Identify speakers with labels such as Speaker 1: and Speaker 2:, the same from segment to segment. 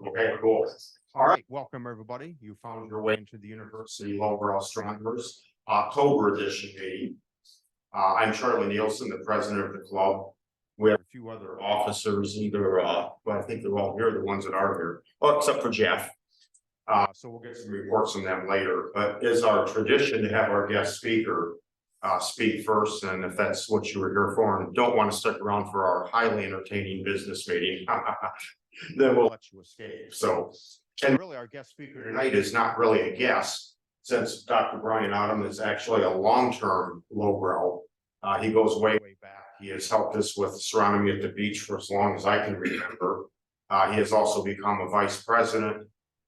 Speaker 1: Okay, cool. All right, welcome everybody. You found your way into the University Lowbrow Astronomers October edition meeting. I'm Charlie Nielsen, the president of the club. We have a few other officers, but I think they're all here, the ones that are here, well, except for Jeff. So we'll get some reports on them later, but it's our tradition to have our guest speaker speak first, and if that's what you were here for and don't want to stick around for our highly entertaining business meeting, then we'll let you escape. So, and really our guest speaker tonight is not really a guest, since Dr. Brian Ottum is actually a long-term lowbrow. He goes way back. He has helped us with astronomy at the beach for as long as I can remember. He has also become a vice president.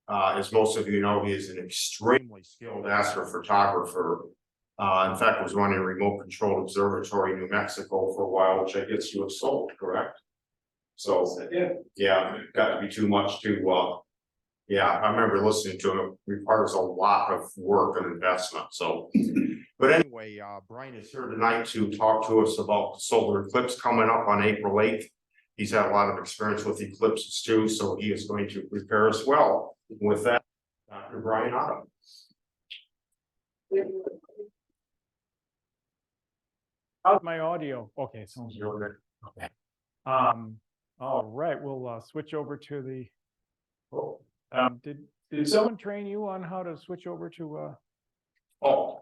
Speaker 1: As most of you know, he is an extremely skilled astrophotographer. In fact, was running a remote controlled observatory in New Mexico for a while, which I guess you have sold, correct? So yeah, it got to be too much to yeah, I remember listening to him. It requires a lot of work and investment. So, but anyway, Brian is here tonight to talk to us about the solar eclipse coming up on April 8th. He's had a lot of experience with eclipses too, so he is going to prepare us well. With that, Dr. Brian Ottum.
Speaker 2: How's my audio? Okay, sounds good. Okay. All right, we'll switch over to the. Did someone train you on how to switch over to?
Speaker 1: Oh.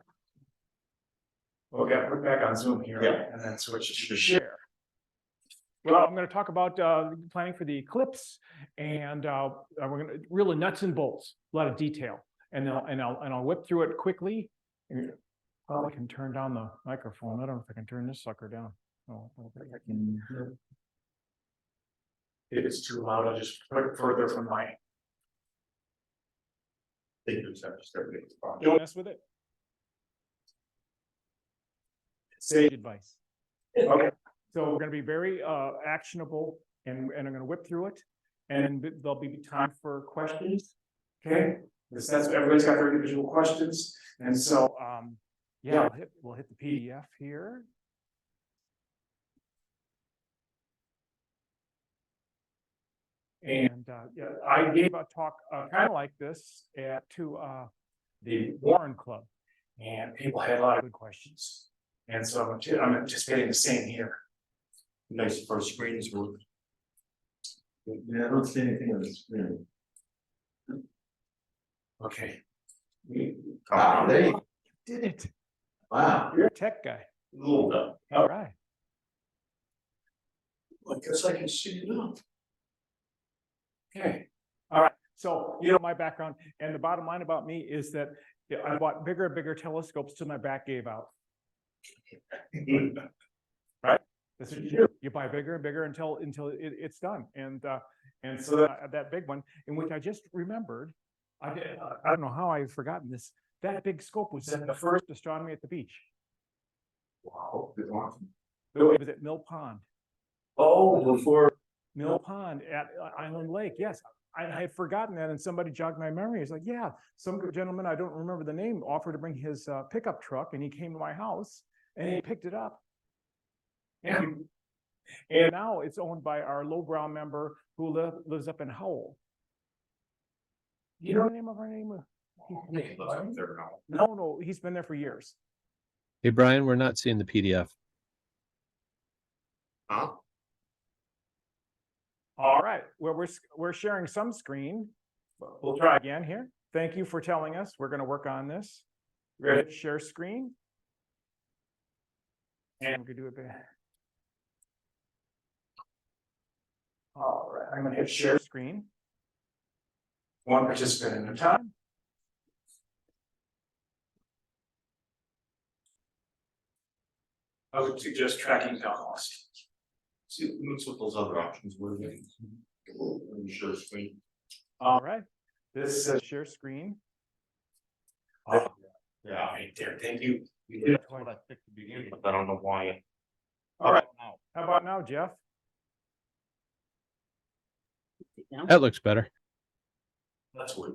Speaker 2: Okay, put back on Zoom here,
Speaker 1: yeah,
Speaker 2: and then switch to share. Well, I'm going to talk about planning for the eclipse, and we're going to really nuts and bolts, a lot of detail, and I'll whip through it quickly. Well, I can turn down the microphone. I don't know if I can turn this sucker down. Oh, I can. If it's too loud, I'll just put it further from my. Don't mess with it. Sage advice. Okay, so we're going to be very actionable, and I'm going to whip through it, and there'll be time for questions. Okay, that's everybody's got their individual questions, and so yeah, we'll hit the PDF here. And yeah, I gave a talk kind of like this to the Warren Club, and people had a lot of good questions. And so I'm anticipating the same here.
Speaker 1: Nice first screens work.
Speaker 3: Yeah, I don't see anything on the screen.
Speaker 2: Okay.
Speaker 3: Wow, there you
Speaker 2: did it.
Speaker 3: Wow.
Speaker 2: You're a tech guy.
Speaker 1: A little bit.
Speaker 2: All right.
Speaker 3: I guess I can see it now.
Speaker 2: Okay. All right. So, you know, my background and the bottom line about me is that I bought bigger and bigger telescopes till my back gave out. Right? That's what you do. You buy bigger and bigger until it's done. And so that big one, in which I just remembered, I don't know how I've forgotten this. That big scope was the first astronomy at the beach.
Speaker 1: Wow, good one.
Speaker 2: It was at Mill Pond.
Speaker 3: Oh, before
Speaker 2: Mill Pond at Island Lake. Yes, I had forgotten that, and somebody jogged my memory. It's like, yeah, some gentleman, I don't remember the name, offered to bring his pickup truck, and he came to my house and he picked it up. And now it's owned by our Lowbrow member who lives up in Howell. You know the name of our name? No, he's been there for years.
Speaker 4: Hey, Brian, we're not seeing the PDF.
Speaker 1: Huh?
Speaker 2: All right. Well, we're sharing some screen. We'll try again here. Thank you for telling us. We're going to work on this. We're going to share screen. And we can do it back. All right. I'm going to hit share screen. One participant at a time. I would suggest tracking down lost.
Speaker 1: See, what's with those other options? Where they share screen.
Speaker 2: All right. This says share screen.
Speaker 1: Yeah.
Speaker 2: Right there. Thank you.
Speaker 1: You did what I picked to begin with. I don't know why.
Speaker 2: All right. How about now, Jeff?
Speaker 4: That looks better.
Speaker 1: That's weird.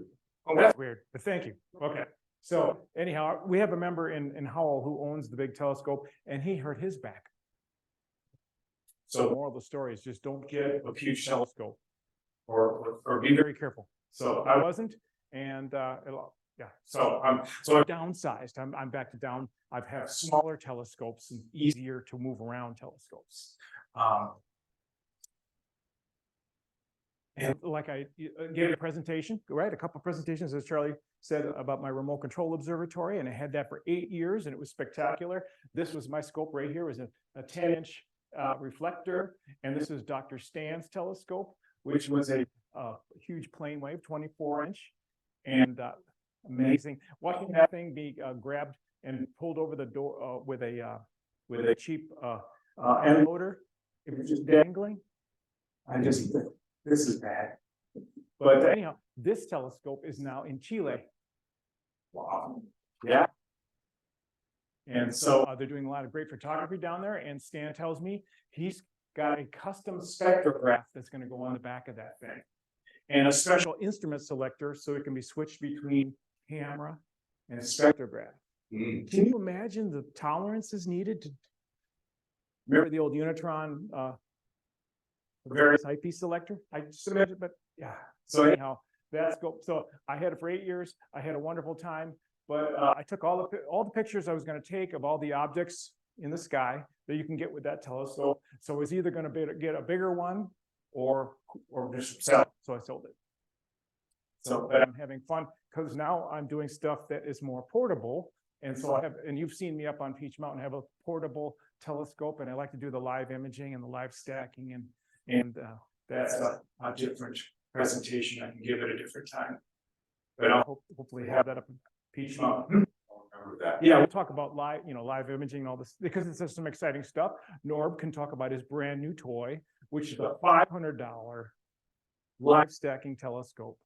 Speaker 2: Oh, that's weird, but thank you. Okay. So anyhow, we have a member in Howell who owns the big telescope, and he hurt his back. So the moral of the story is just don't get a huge telescope. or be very careful. So I wasn't, and yeah. So I've downsized. I'm back to down. I've had smaller telescopes and easier to move around telescopes. And like I gave a presentation, right? A couple of presentations, as Charlie said, about my remote control observatory, and I had that for 8 years, and it was spectacular. This was my scope right here, was a 10-inch reflector, and this is Dr. Stan's telescope, which was a huge plane wave, 24-inch, and amazing. Watching that thing be grabbed and pulled over the door with a cheap end loader, it was just dangling. This is bad. But anyhow, this telescope is now in Chile. Wow. Yeah. And so they're doing a lot of great photography down there. And Stan tells me he's got a custom spectrograph that's going to go on the back of that thing. And a special instrument selector so it can be switched between camera and spectrograph. Can you imagine the tolerances needed to remember the old Unitron various eyepiece selector? I just imagine, but yeah. So anyhow, that's go. So I had it for 8 years. I had a wonderful time, but I took all the pictures I was going to take of all the objects in the sky that you can get with that telescope. So it was either going to get a bigger one or just sell it. So I sold it. So but I'm having fun because now I'm doing stuff that is more portable. And so I have, and you've seen me up on Peach Mountain, have a portable telescope, and I like to do the live imaging and the live stacking, and that's a different presentation. I can give it a different time, but I'll hopefully have that up in Peach Mountain. Yeah, we'll talk about live imaging and all this because it's just some exciting stuff. Norb can talk about his brand new toy, which is a $500 live stacking telescope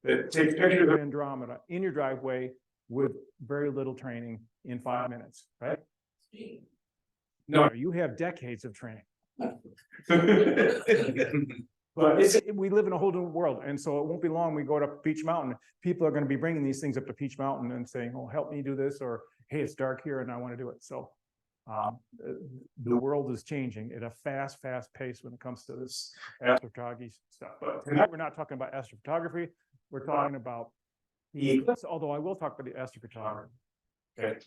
Speaker 2: that takes pictures of Andromeda in your driveway with very little training in 5 minutes, right? No, you have decades of training. But we live in a whole new world, and so it won't be long we go to Peach Mountain. People are going to be bringing these things up to Peach Mountain and saying, "Oh, help me do this," or "Hey, it's dark here and I want to do it." So the world is changing at a fast pace when it comes to this astrophotography stuff. But tonight we're not talking about astrophotography. We're talking about the eclipse, although I will talk about the astrophotography. Okay.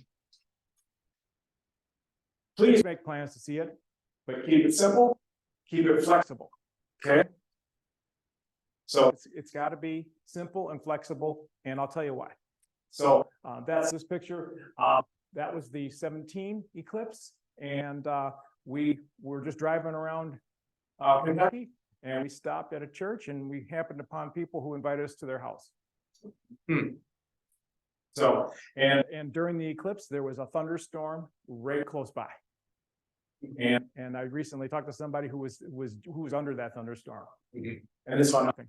Speaker 2: Please make plans to see it, but keep it simple, keep it flexible. Okay. So it's got to be simple and flexible, and I'll tell you why. So that's this picture. That was the 17 eclipse, and we were just driving around Kentucky, and we stopped at a church, and we happened upon people who invited us to their house. So and during the eclipse, there was a thunderstorm right close by. And I recently talked to somebody who was under that thunderstorm, and this saw nothing.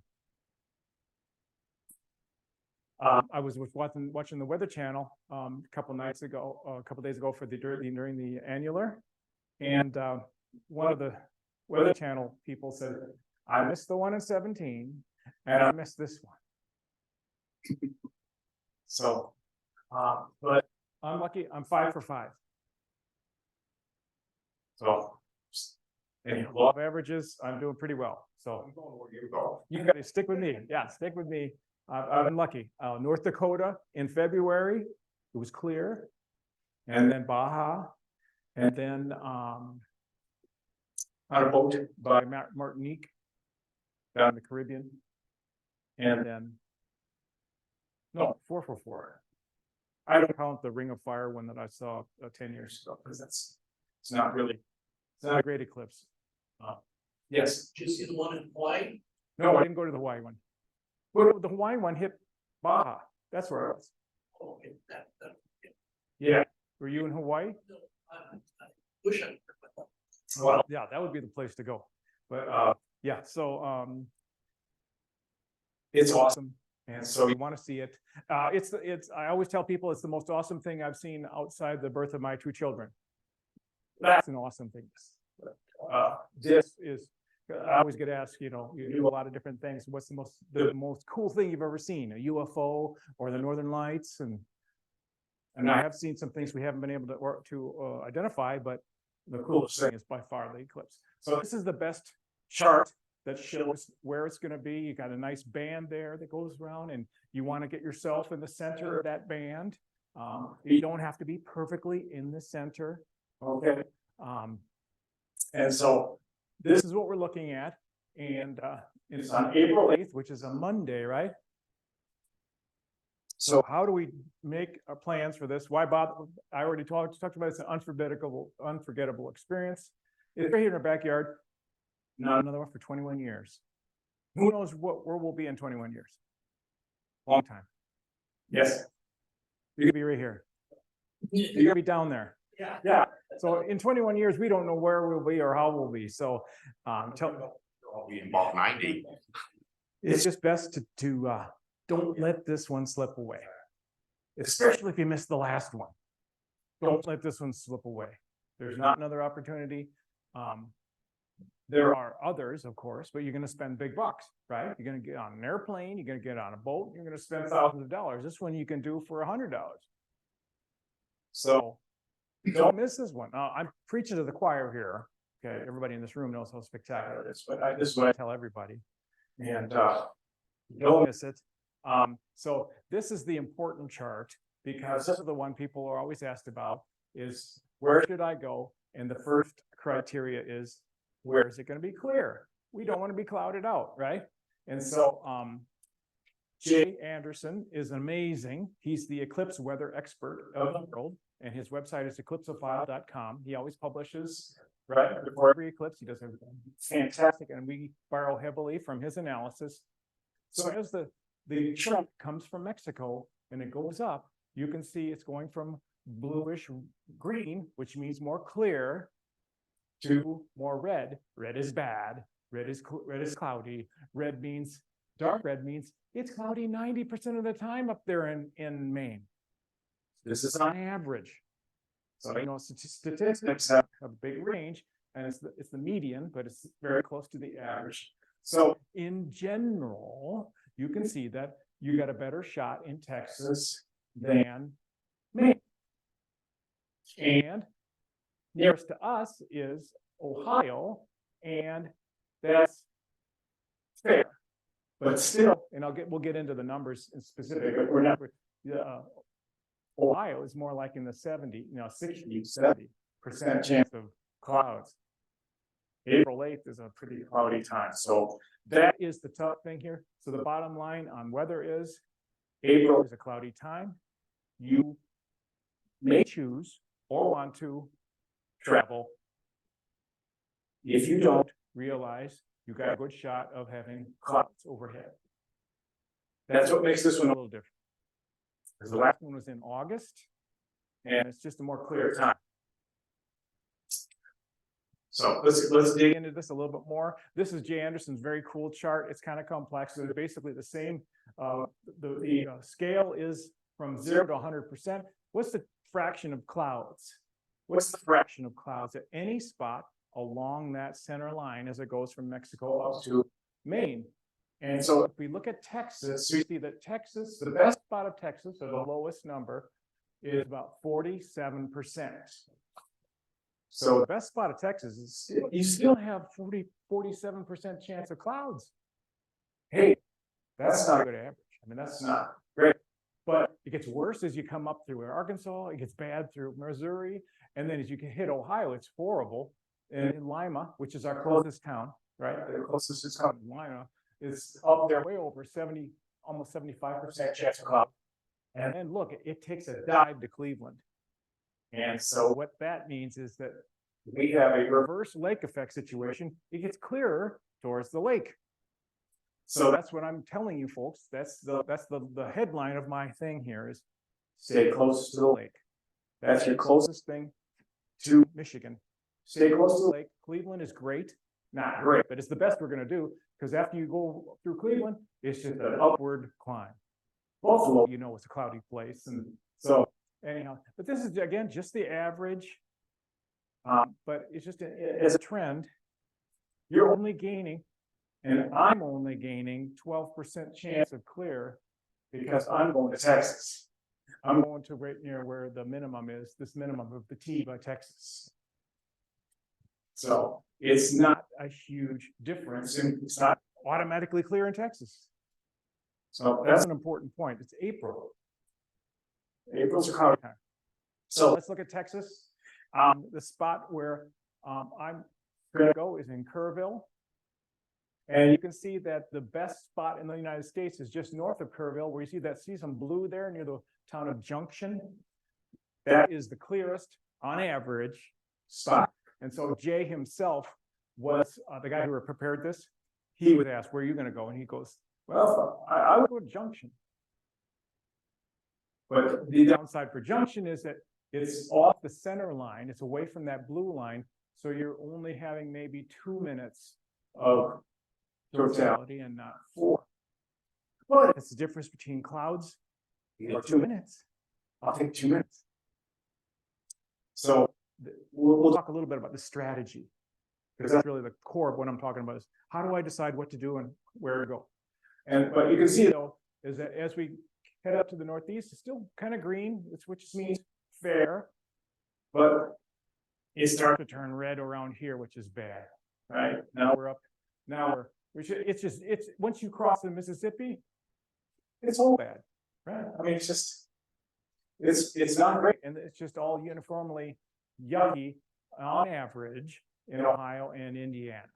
Speaker 2: I was watching the Weather Channel a couple days ago for during the annular, and one of the Weather Channel people said, "I missed the one in 17, and I missed this one." So, but I'm lucky. I'm 5 for 5. So, anyhow, law of averages, I'm doing pretty well. So, you got to stick with me. Yeah, stick with me. I've been lucky. North Dakota in February, it was clear, and then Baja, and then on a boat by Martinique, down in the Caribbean, and then 4 for 4. I don't count the Ring of Fire one that I saw 10 years ago because it's not a great eclipse. Yes.
Speaker 5: Did you see the one in Hawaii?
Speaker 2: No, I didn't go to the Hawaii one. But the Hawaii one hit Baja. That's where I was.
Speaker 5: Okay,
Speaker 2: Yeah. Were you in Hawaii?
Speaker 5: no, I wish I.
Speaker 2: Well, yeah, that would be the place to go. But yeah, so it's awesome. And so you want to see it. I always tell people it's the most awesome thing I've seen outside the birth of my 2 children. That's an awesome thing. This is, I always get asked, you do a lot of different things. What's the most cool thing you've ever seen? A UFO or the Northern Lights? And I have seen some things we haven't been able to identify, but the coolest thing is by far the eclipse. So this is the best chart that shows where it's gonna be. You got a nice band there that goes around, and you wanna get yourself in the center of that band. You don't have to be perfectly in the center, okay? And so this is what we're looking at, and it's on April 8th, which is a Monday, right? So how do we make our plans for this? Why bother? I already talked about it's an unforgettable experience. It's right here in our backyard. Not another one for 21 years. Who knows where we'll be in 21 years? Long time. Yes. You're gonna be right here. You're gonna be down there.
Speaker 5: Yeah.
Speaker 2: Yeah. So in 21 years, we don't know where we'll be or how we'll be. So
Speaker 1: I'll be in about 90.
Speaker 2: it's just best to don't let this one slip away. Especially if you missed the last one. Don't let this one slip away. There's not another opportunity. There are others, of course, but you're going to spend big bucks, right? You're going to get on an airplane, you're going to get on a boat, you're going to spend thousands of dollars. This one you can do for $100. So don't miss this one. I'm preaching to the choir here. Okay, everybody in this room knows how spectacular it is, but this is what I tell everybody. And don't miss it. So this is the important chart, because this is the one people are always asked about, is where should I go? And the first criteria is, where is it going to be clear? We don't want to be clouded out, right? And so Jay Anderson is amazing. He's the eclipse weather expert of the world, and his website is eclipsophile.com. He always publishes right before every eclipse. He does everything fantastic, and we borrow heavily from his analysis. So as the chart comes from Mexico and it goes up, you can see it's going from bluish green, which means more clear, to more red. Red is bad. Red is cloudy. Red means dark red means it's cloudy 90% of the time up there in Maine. This is on average. So you know statistics have a big range, and it's the median, but it's very close to the average. So in general, you can see that you got a better shot in Texas than Maine. And nearest to us is Ohio, and that's fair. But still, and we'll get into the numbers in specific, but we're not, Ohio is more like in the 60-70% chance of clouds. April 8th is a pretty cloudy time. So that is the tough thing here. So the bottom line on weather is April is a cloudy time. You may choose or want to travel. If you don't, realize you got a good shot of having clouds overhead. That's what makes this one a little different. Because the last one was in August, and it's just a more clear time. So let's dig into this a little bit more. This is Jay Anderson's very cool chart. It's kind of complex. It's basically the same. The scale is from 0 to 100%. What's the fraction of clouds? What's the fraction of clouds at any spot along that center line as it goes from Mexico up to Maine? And so if we look at Texas, we see that Texas, the best spot of Texas, or the lowest number, is about 47%. So the best spot of Texas is you still have 47% chance of clouds. Hey, that's not a good average. I mean, that's not great. But it gets worse as you come up through Arkansas. It gets bad through Missouri. And then as you hit Ohio, it's horrible. And in Lima, which is our closest town, right? The closest town, Lima, is up there way over 70, almost 75% chance of cloud. And then look, it takes a dive to Cleveland. And so what that means is that we have a reverse lake effect situation. It gets clearer towards the lake. So that's what I'm telling you, folks. That's the headline of my thing here is stay close to the lake. That's your closest thing to Michigan. Stay close to the lake. Cleveland is great. Not great, but it's the best we're going to do, because after you go through Cleveland, it's just an upward climb. Buffalo, you know, it's a cloudy place. And so anyhow, but this is, again, just the average. But it's just as a trend, you're only gaining, and I'm only gaining 12% chance of clear because I'm going to Texas. I'm going to right near where the minimum is, this minimum of the T by Texas. So it's not, a huge difference, and it's not automatically clear in Texas. So that's an important point. It's April. April's a cloudy time. So let's look at Texas. The spot where I'm gonna go is in Kerrville. And you can see that the best spot in the United States is just north of Kerrville, where you see some blue there near the town of Junction. That is the clearest, on average, spot. And so Jay himself was the guy who prepared this. He was asked, where are you gonna go? And he goes, well, I would go to Junction. But the downside for Junction is that it's off the center line. It's away from that blue line. So you're only having maybe 2 minutes of totality and not 4. But it's the difference between clouds or 2 minutes. I'll take 2 minutes. So we'll talk a little bit about the strategy, because that's really the core of what I'm talking about is how do I decide what to do and where to go? But you can see though, is that as we head up to the northeast, it's still kind of green, which means fair, but it starts to turn red around here, which is bad, right? Now we're up, it's once you cross the Mississippi, it's all bad, right? I mean, it's not great, and it's just all uniformly yucky on average in Ohio and Indiana.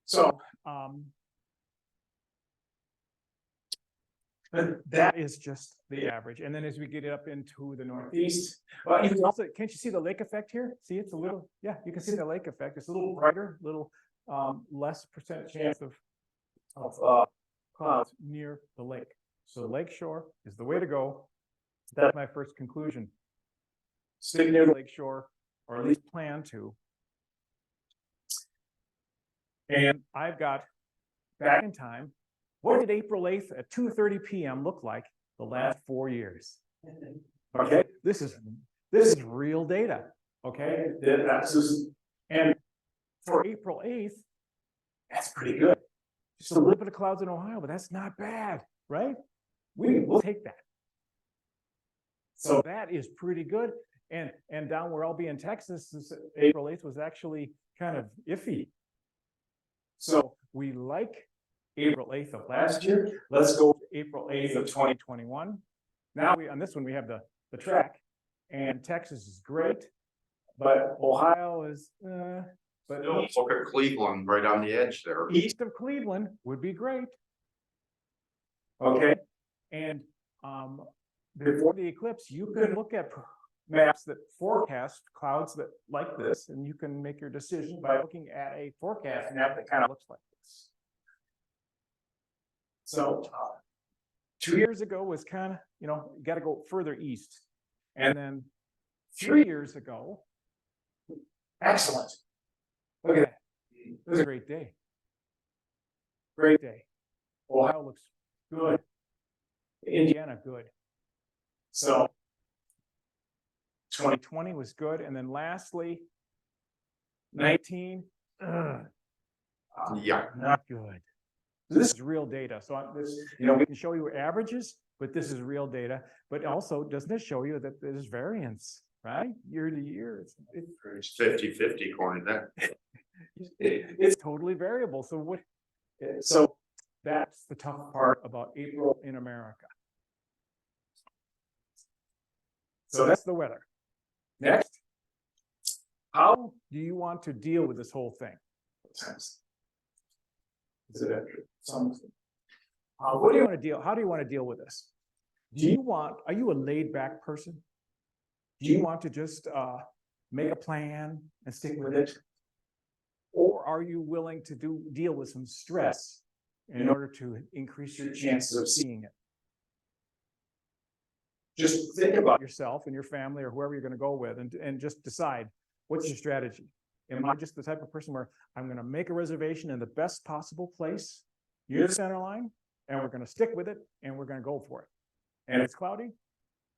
Speaker 2: So, but that is just the average. And then as we get up into the northeast, well, you can also, can't you see the lake effect here? See, it's a little, yeah, you can see the lake effect. It's a little brighter, little less percent chance of clouds near the lake. So lake shore is the way to go. That's my first conclusion. Stay near the lake shore, or at least plan to. And I've got back in time, what did April 8th at 2:30 p.m. look like the last 4 years? Okay, this is real data. Okay, that's just, and for April 8th, that's pretty good. Just a little bit of clouds in Ohio, but that's not bad, right? We'll take that. So that is pretty good. And down where I'll be in Texas, April 8th was actually kind of iffy. So we like April 8th of last year. Let's go to April 8th of 2021. Now on this one, we have the track, and Texas is great, but Ohio is, but
Speaker 1: Look at Cleveland right on the edge there.
Speaker 2: east of Cleveland would be great. Okay, and before the eclipse, you can look at maps that forecast clouds that like this, and you can make your decision by looking at a forecast map that kind of looks like this. So 2 years ago was kind of, you got to go further east. And then 3 years ago, excellent. Look at that. It was a great day. Great day. Ohio looks good. Indiana, good. So 2020 was good. And then lastly, 19,
Speaker 1: Yeah.
Speaker 2: not good. This is real data. So we can show you averages, but this is real data. But also, doesn't it show you that there's variance, right? Year to year,
Speaker 1: It's 50-50 according to that.
Speaker 2: it's totally variable. So that's the tough part about April in America. So that's the weather. Next, how do you want to deal with this whole thing? Is it what do you want to deal? How do you want to deal with this? Are you a laid back person? Do you want to just make a plan and stick with it? Or are you willing to deal with some stress in order to increase your chances of seeing it? Just think about yourself and your family or whoever you're going to go with, and just decide, what's your strategy? Am I just the type of person where I'm going to make a reservation in the best possible place near the center line, and we're going to stick with it, and we're going to go for it? And it's cloudy,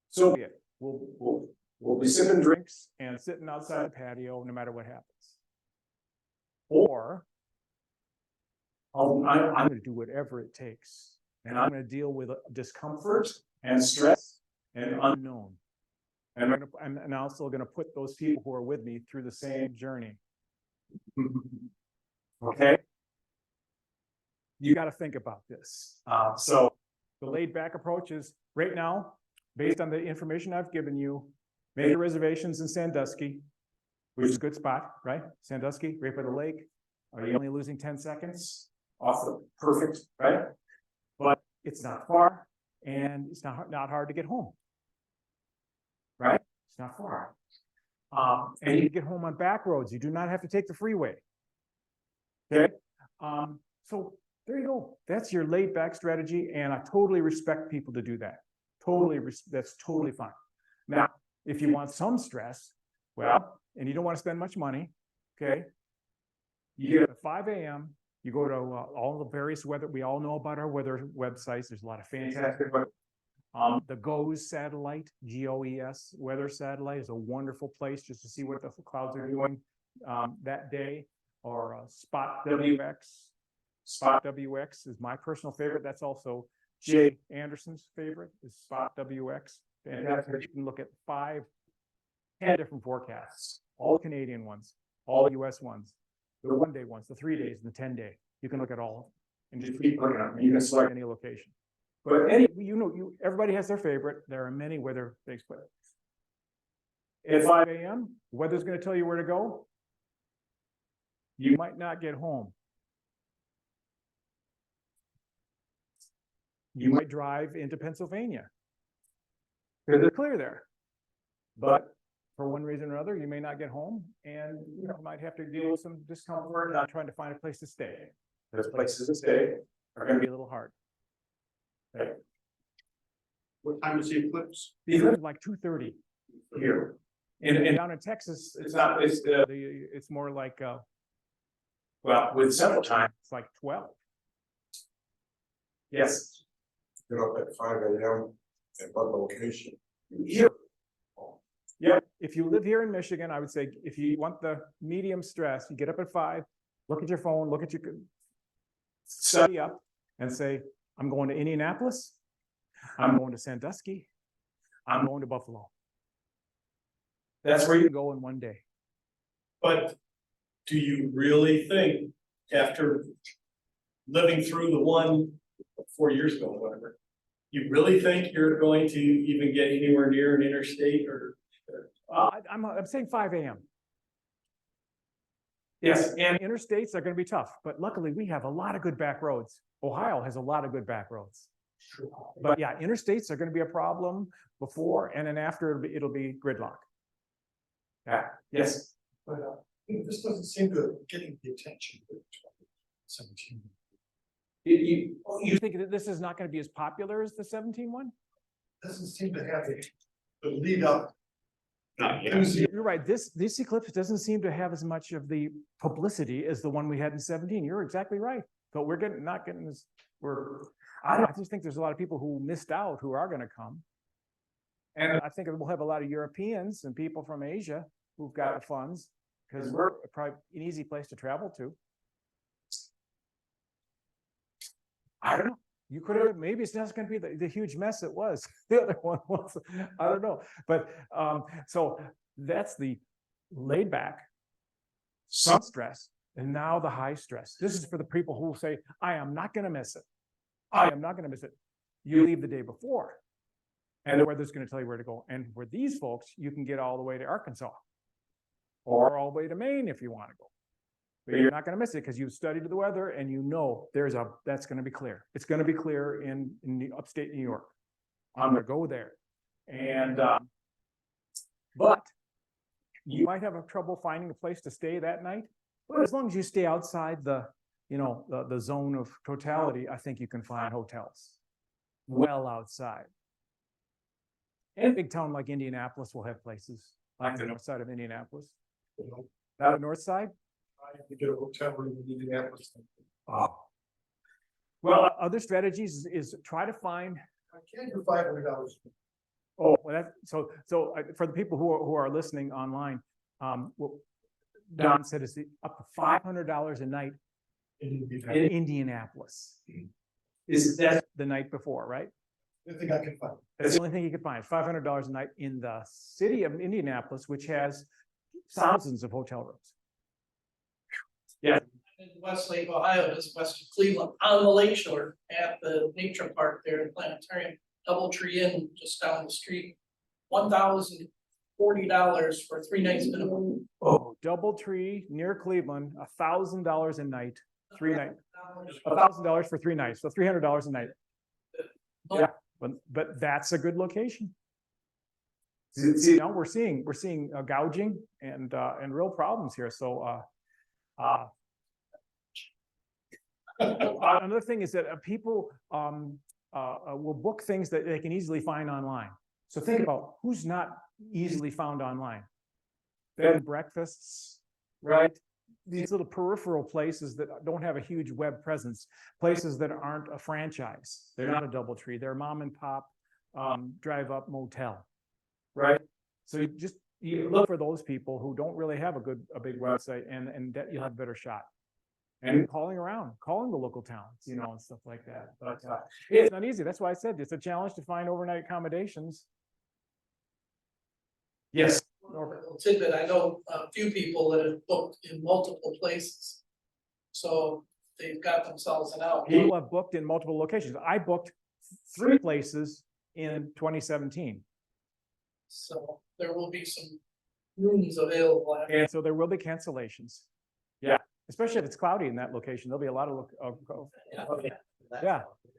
Speaker 2: so be it. We'll be sipping drinks and sitting outside the patio no matter what happens. Or I'm going to do whatever it takes, and I'm going to deal with discomfort and stress and unknown. And I'm also gonna put those people who are with me through the same journey. Okay? You gotta think about this. So the laid back approach is right now, based on the information I've given you, make your reservations in Sandusky, which is a good spot, right? Sandusky, right by the lake. Are you only losing 10 seconds? Awesome, perfect, right? But it's not far and it's not hard to get home. Right? It's not far. And you get home on back roads. You do not have to take the freeway. Okay? So there you go. That's your laid back strategy. And I totally respect people to do that. That's totally fine. Now, if you want some stress, well, and you don't want to spend much money, okay? You get up at 5 a.m., you go to all the various weather, we all know about our weather websites. There's a lot of fantastic weather. The GOES satellite, GOES weather satellite is a wonderful place just to see what the clouds are doing that day. Or Spot WX. Spot WX is my personal favorite. That's also Jay Anderson's favorite, is Spot WX. Fantastic. You can look at 5, 10 different forecasts, all Canadian ones, all US ones, the 1-day ones, the 3 days, and the 10-day. You can look at all of them and just keep looking at them. You can select any location. But everybody has their favorite. There are many weather things, but at 5 a.m., weather's going to tell you where to go. You might not get home. You might drive into Pennsylvania because it's clear there. But for one reason or another, you may not get home, and you might have to deal with some discomfort not trying to find a place to stay. Those places to stay are going to be a little hard. Okay.
Speaker 1: What time is the eclipse?
Speaker 2: The eclipse is like 2:30 here, and down in Texas, it's not. It's more like well, with Central Time, it's like 12. Yes.
Speaker 3: Get up at 5 a.m. at what location?
Speaker 2: Here. Yeah, if you live here in Michigan, I would say if you want the medium stress, you get up at 5, look at your phone, look at your study up, and say, I'm going to Indianapolis, I'm going to Sandusky, I'm going to Buffalo. That's where you can go in one day.
Speaker 5: But do you really think, after living through the one 4 years ago, whatever, you really think you're going to even get anywhere near an interstate or?
Speaker 2: I'm saying 5 a.m. Yes, and interstates are going to be tough, but luckily we have a lot of good back roads. Ohio has a lot of good back roads. But yeah, interstates are going to be a problem before, and then after it'll be gridlock. Yeah. Yes.
Speaker 3: But this doesn't seem to be getting the attention. 17.
Speaker 2: You think that this is not going to be as popular as the 17 one?
Speaker 3: Doesn't seem to have the lead up.
Speaker 2: You're right. This eclipse doesn't seem to have as much of the publicity as the one we had in 17. You're exactly right. But we're not getting this. I just think there's a lot of people who missed out who are going to come. And I think we'll have a lot of Europeans and people from Asia who've got the funds, because we're probably an easy place to travel to. I don't know. You could have, maybe it's not going to be the huge mess it was. The other one was, I don't know. But so that's the laid back, some stress, and now the high stress. This is for the people who say, I am not going to miss it. I am not going to miss it. You leave the day before, and the weather's going to tell you where to go. And for these folks, you can get all the way to Arkansas or all the way to Maine if you want to go. But you're not going to miss it because you've studied the weather and you know that's going to be clear. It's going to be clear in the upstate New York. I'm going to go there. And but you might have trouble finding a place to stay that night. But as long as you stay outside the zone of totality, I think you can find hotels well outside. And a big town like Indianapolis will have places like the north side of Indianapolis. Not the north side?
Speaker 3: I have to get a hotel room in Indianapolis.
Speaker 2: Well, other strategies is try to find.
Speaker 3: I can't do $500.
Speaker 2: Oh, well, so for the people who are listening online, what Don said is up to $500 a night in Indianapolis. Is that the night before, right?
Speaker 3: I think I can find.
Speaker 2: That's the only thing you can find, $500 a night in the city of Indianapolis, which has thousands of hotel rooms.
Speaker 6: In Westlake, Ohio, just west of Cleveland, on the lake shore at the nature park there in Planetarium, Doubletree Inn just down the street. $1,040 for 3 nights minimum.
Speaker 2: Oh, Doubletree near Cleveland, $1,000 a night, 3 nights. $1,000 for 3 nights, so $300 a night. Yeah, but that's a good location. See, now we're seeing gouging and real problems here. So another thing is that people will book things that they can easily find online. So think about who's not easily found online. Bed and breakfasts, right? These little peripheral places that don't have a huge web presence, places that aren't a franchise. They're not a Doubletree. They're mom and pop drive up motel, right? So you look for those people who don't really have a big website, and that you'll have a better shot. And calling the local towns, and stuff like that. But it's not easy. That's why I said it's a challenge to find overnight accommodations. Yes.
Speaker 6: Little tidbit, I know a few people that have booked in multiple places. So they've got themselves an out.
Speaker 2: People have booked in multiple locations. I booked 3 places in 2017.
Speaker 6: So there will be some rooms available.
Speaker 2: And so there will be cancellations. Yeah. Especially if it's cloudy in that location, there'll be a lot of,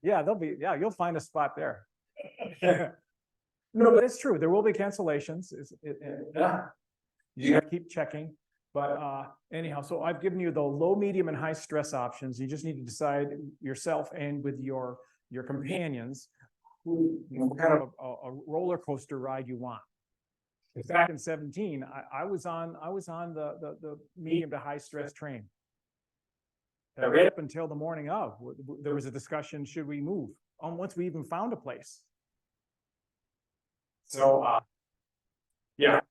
Speaker 2: you'll find a spot there. No, but it's true. There will be cancellations. You gotta keep checking. But anyhow, so I've given you the low, medium, and high stress options. You just need to decide yourself and with your companions what kind of a roller coaster ride you want. Back in 17, I was on the medium to high stress train. Right up until the morning of, there was a discussion: should we move? Once we even found a place. So, and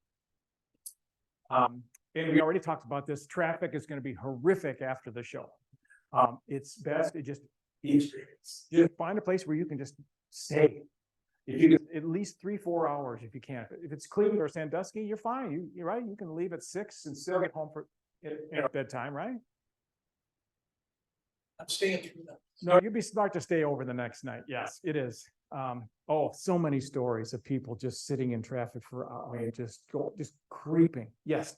Speaker 2: we already talked about this. Traffic is going to be horrific after the show. It's best to just find a place where you can just stay. If you get at least 3-4 hours, if you can. If it's Cleveland or Sandusky, you're fine. You're right. You can leave at 6 and still get home at bedtime, right?
Speaker 6: I'm staying through that.
Speaker 2: No, you'd be smart to stay over the next night. Yes, it is. So many stories of people just sitting in traffic for hours, just creeping. Yes.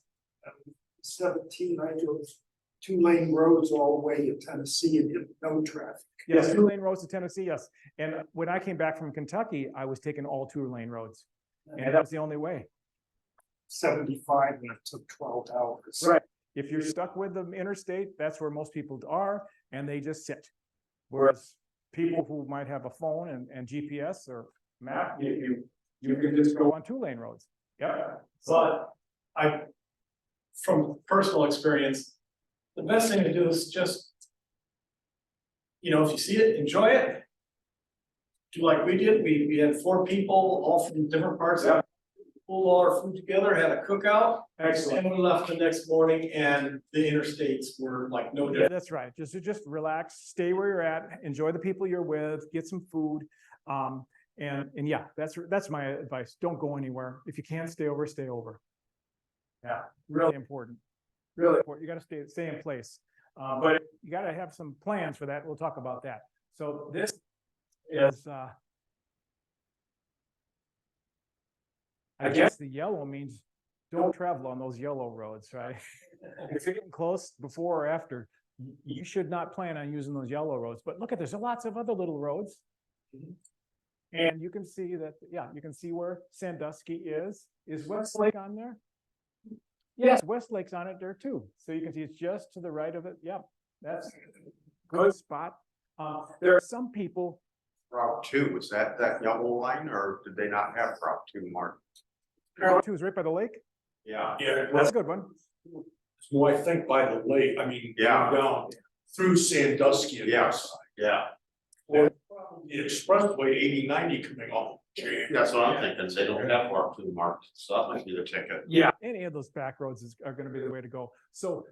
Speaker 3: 17, I drove 2-lane roads all the way to Tennessee and hit no traffic.
Speaker 2: Yes, 2-lane roads to Tennessee. Yes. And when I came back from Kentucky, I was taking all 2-lane roads, and that was the only way.
Speaker 3: 75 and it took 12 hours.
Speaker 2: Right. If you're stuck with the interstate, that's where most people are, and they just sit. Whereas people who might have a phone and GPS or map, you can just go on 2-lane roads. Yeah.
Speaker 5: But from personal experience, the best thing to do is just, if you see it, enjoy it. Do like we did. We had 4 people, all from different parts. Yeah. Pulled all our food together, had a cookout. Excellent. And we left the next morning, and the interstates were like no different.
Speaker 2: Yeah, that's right. Just relax, stay where you're at, enjoy the people you're with, get some food. And yeah, that's my advice. Don't go anywhere. If you can't stay over, stay over. Yeah, really important. Really important. You got to stay in place. But you got to have some plans for that. We'll talk about that. So this is I guess the yellow means don't travel on those yellow roads, right? If you're getting close before or after, you should not plan on using those yellow roads. But look there's lots of other little roads. And you can see that, you can see where Sandusky is. Is Westlake on there? Yes, Westlake's on it there too. So you can see it's just to the right of it. Yep, that's a good spot. There are some people.
Speaker 1: Route 2, is that yellow line, or did they not have Route 2 marked?
Speaker 2: Route 2 is right by the lake.
Speaker 1: Yeah.
Speaker 7: Yeah,
Speaker 2: That's a good one.
Speaker 7: so I think by the lake, I mean,
Speaker 1: Yeah.
Speaker 7: down through Sandusky. and
Speaker 1: Yes. Yeah.
Speaker 7: The expressway 80-90 coming off.
Speaker 1: That's what I'm thinking. They don't have Route 2 marked, so that might be the ticket.
Speaker 2: Yeah, any of those back roads are going to be the way to go. So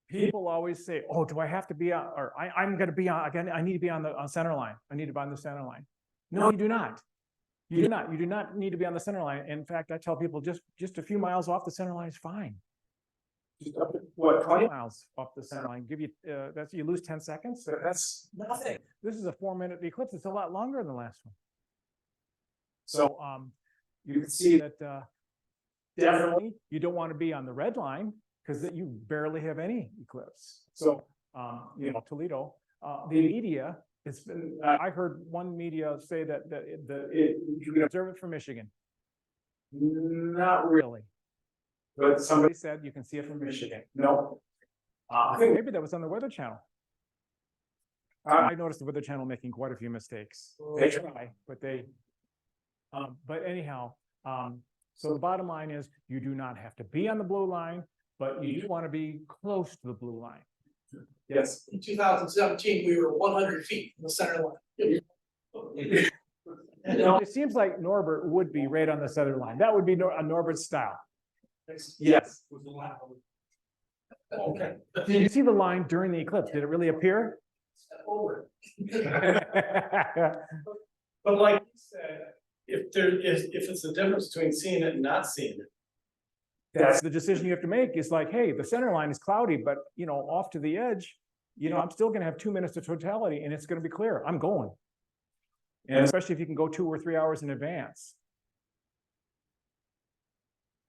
Speaker 2: people always say, "Oh, do I have to be on?" Or I'm going to be on again. I need to be on the center line. I need to be on the center line. No, you do not. You do not. You do not need to be on the center line. In fact, I tell people just a few miles off the center line is fine. Just up to, what, 20 miles off the center line, give you, that's, you lose 10 seconds. So that's nothing. This is a 4-minute eclipse. It's a lot longer than the last one. So, you can see that, definitely you don't want to be on the red line because you barely have any eclipse. So, you know, Toledo, the media, it's been, I heard one media say that, you can observe it from Michigan. Not really. But somebody said you can see it from Michigan. No. I think maybe that was on the Weather Channel. I noticed the Weather Channel making quite a few mistakes. They try, but they, but anyhow, so the bottom line is you do not have to be on the blue line, but you do want to be close to the blue line. Yes.
Speaker 6: In 2017, we were 100 feet from the center line.
Speaker 2: It seems like Norbert would be right on the center line. That would be a Norbert style. Yes.
Speaker 5: Okay.
Speaker 2: Did you see the line during the eclipse? Did it really appear?
Speaker 6: Over.
Speaker 5: But like you said, if it's the difference between seeing it and not seeing it.
Speaker 2: That's the decision you have to make. It's like, hey, the center line is cloudy, but you know, off to the edge, you know, I'm still gonna have 2 minutes of totality and it's gonna be clear. I'm going. And especially if you can go 2 or 3 hours in advance.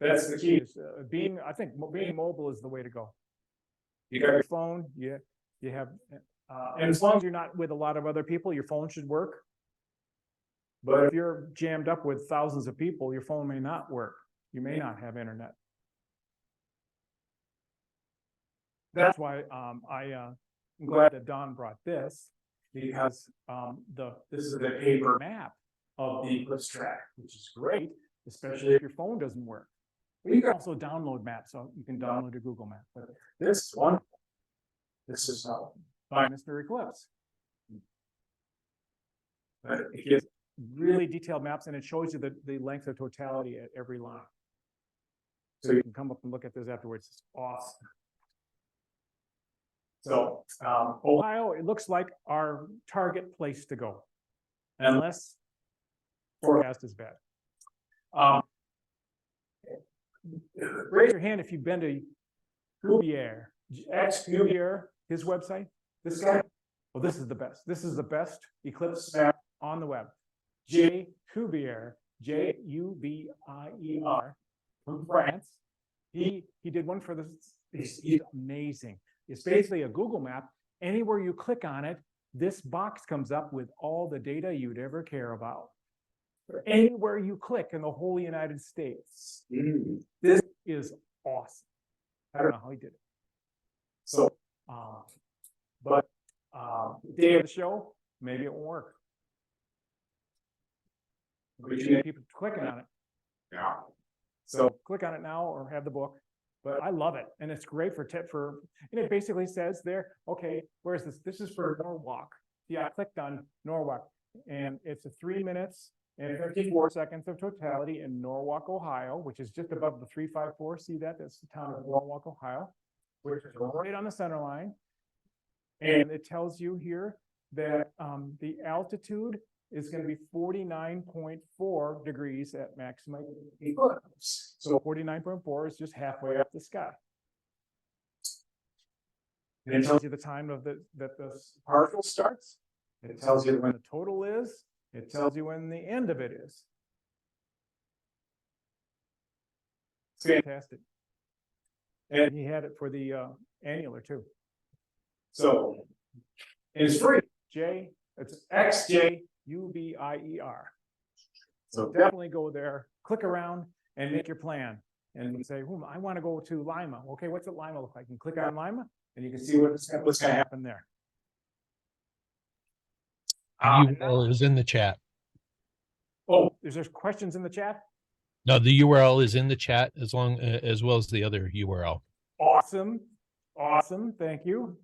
Speaker 2: That's the key. I think being mobile is the way to go. You got your phone, you have, and as long as you're not with a lot of other people, your phone should work. But if you're jammed up with thousands of people, your phone may not work. You may not have internet. That's why I'm glad that Don brought this, because this is the paper map of the eclipse track, which is great, especially if your phone doesn't work. But you can also download maps, so you can download a Google map. But this one, this is by Mr. Eclipse. It gives really detailed maps, and it shows you the length of totality at every line. So you can come up and look at this afterwards. It's awesome. So Ohio, it looks like our target place to go, unless forecast is bad. Raise your hand if you've been to Cuvier, Cuvier, his website. This guy. Well, this is the best. This is the best eclipse map on the web. J. Cuvier, Jubier, from France. He did one for this. He's amazing. It's basically a Google map. Anywhere you click on it, this box comes up with all the data you'd ever care about. Anywhere you click in the whole United States. This is awesome. I don't know how he did it. So, but day of the show, maybe it won't work. But you need people clicking on it.
Speaker 1: Yeah.
Speaker 2: So click on it now or have the book. But I love it, and it's great and it basically says there, okay, where's this? This is for Norwalk. Yeah, I clicked on Norwalk, and it's 3 minutes and 54 seconds of totality in Norwalk, Ohio, which is just above the 354. See that? That's the town of Norwalk, Ohio, which is right on the center line. And it tells you here that the altitude is going to be 49.4 degrees at maximum eclipse. So 49.4 is just halfway up the sky. And it tells you the time of that the partial starts. It tells you when the total is. It tells you when the end of it is. It's fantastic. And he had it for the annular too. So it's free. It's XJUBIER. So definitely go there, click around, and make your plan. And say, I want to go to Lima. Okay, what's it Lima look like? And click on Lima, and you can see what's going to happen there.
Speaker 4: URL is in the chat.
Speaker 2: Oh, is there questions in the chat?
Speaker 4: No, the URL is in the chat as well as the other URL.
Speaker 2: Awesome. Thank you.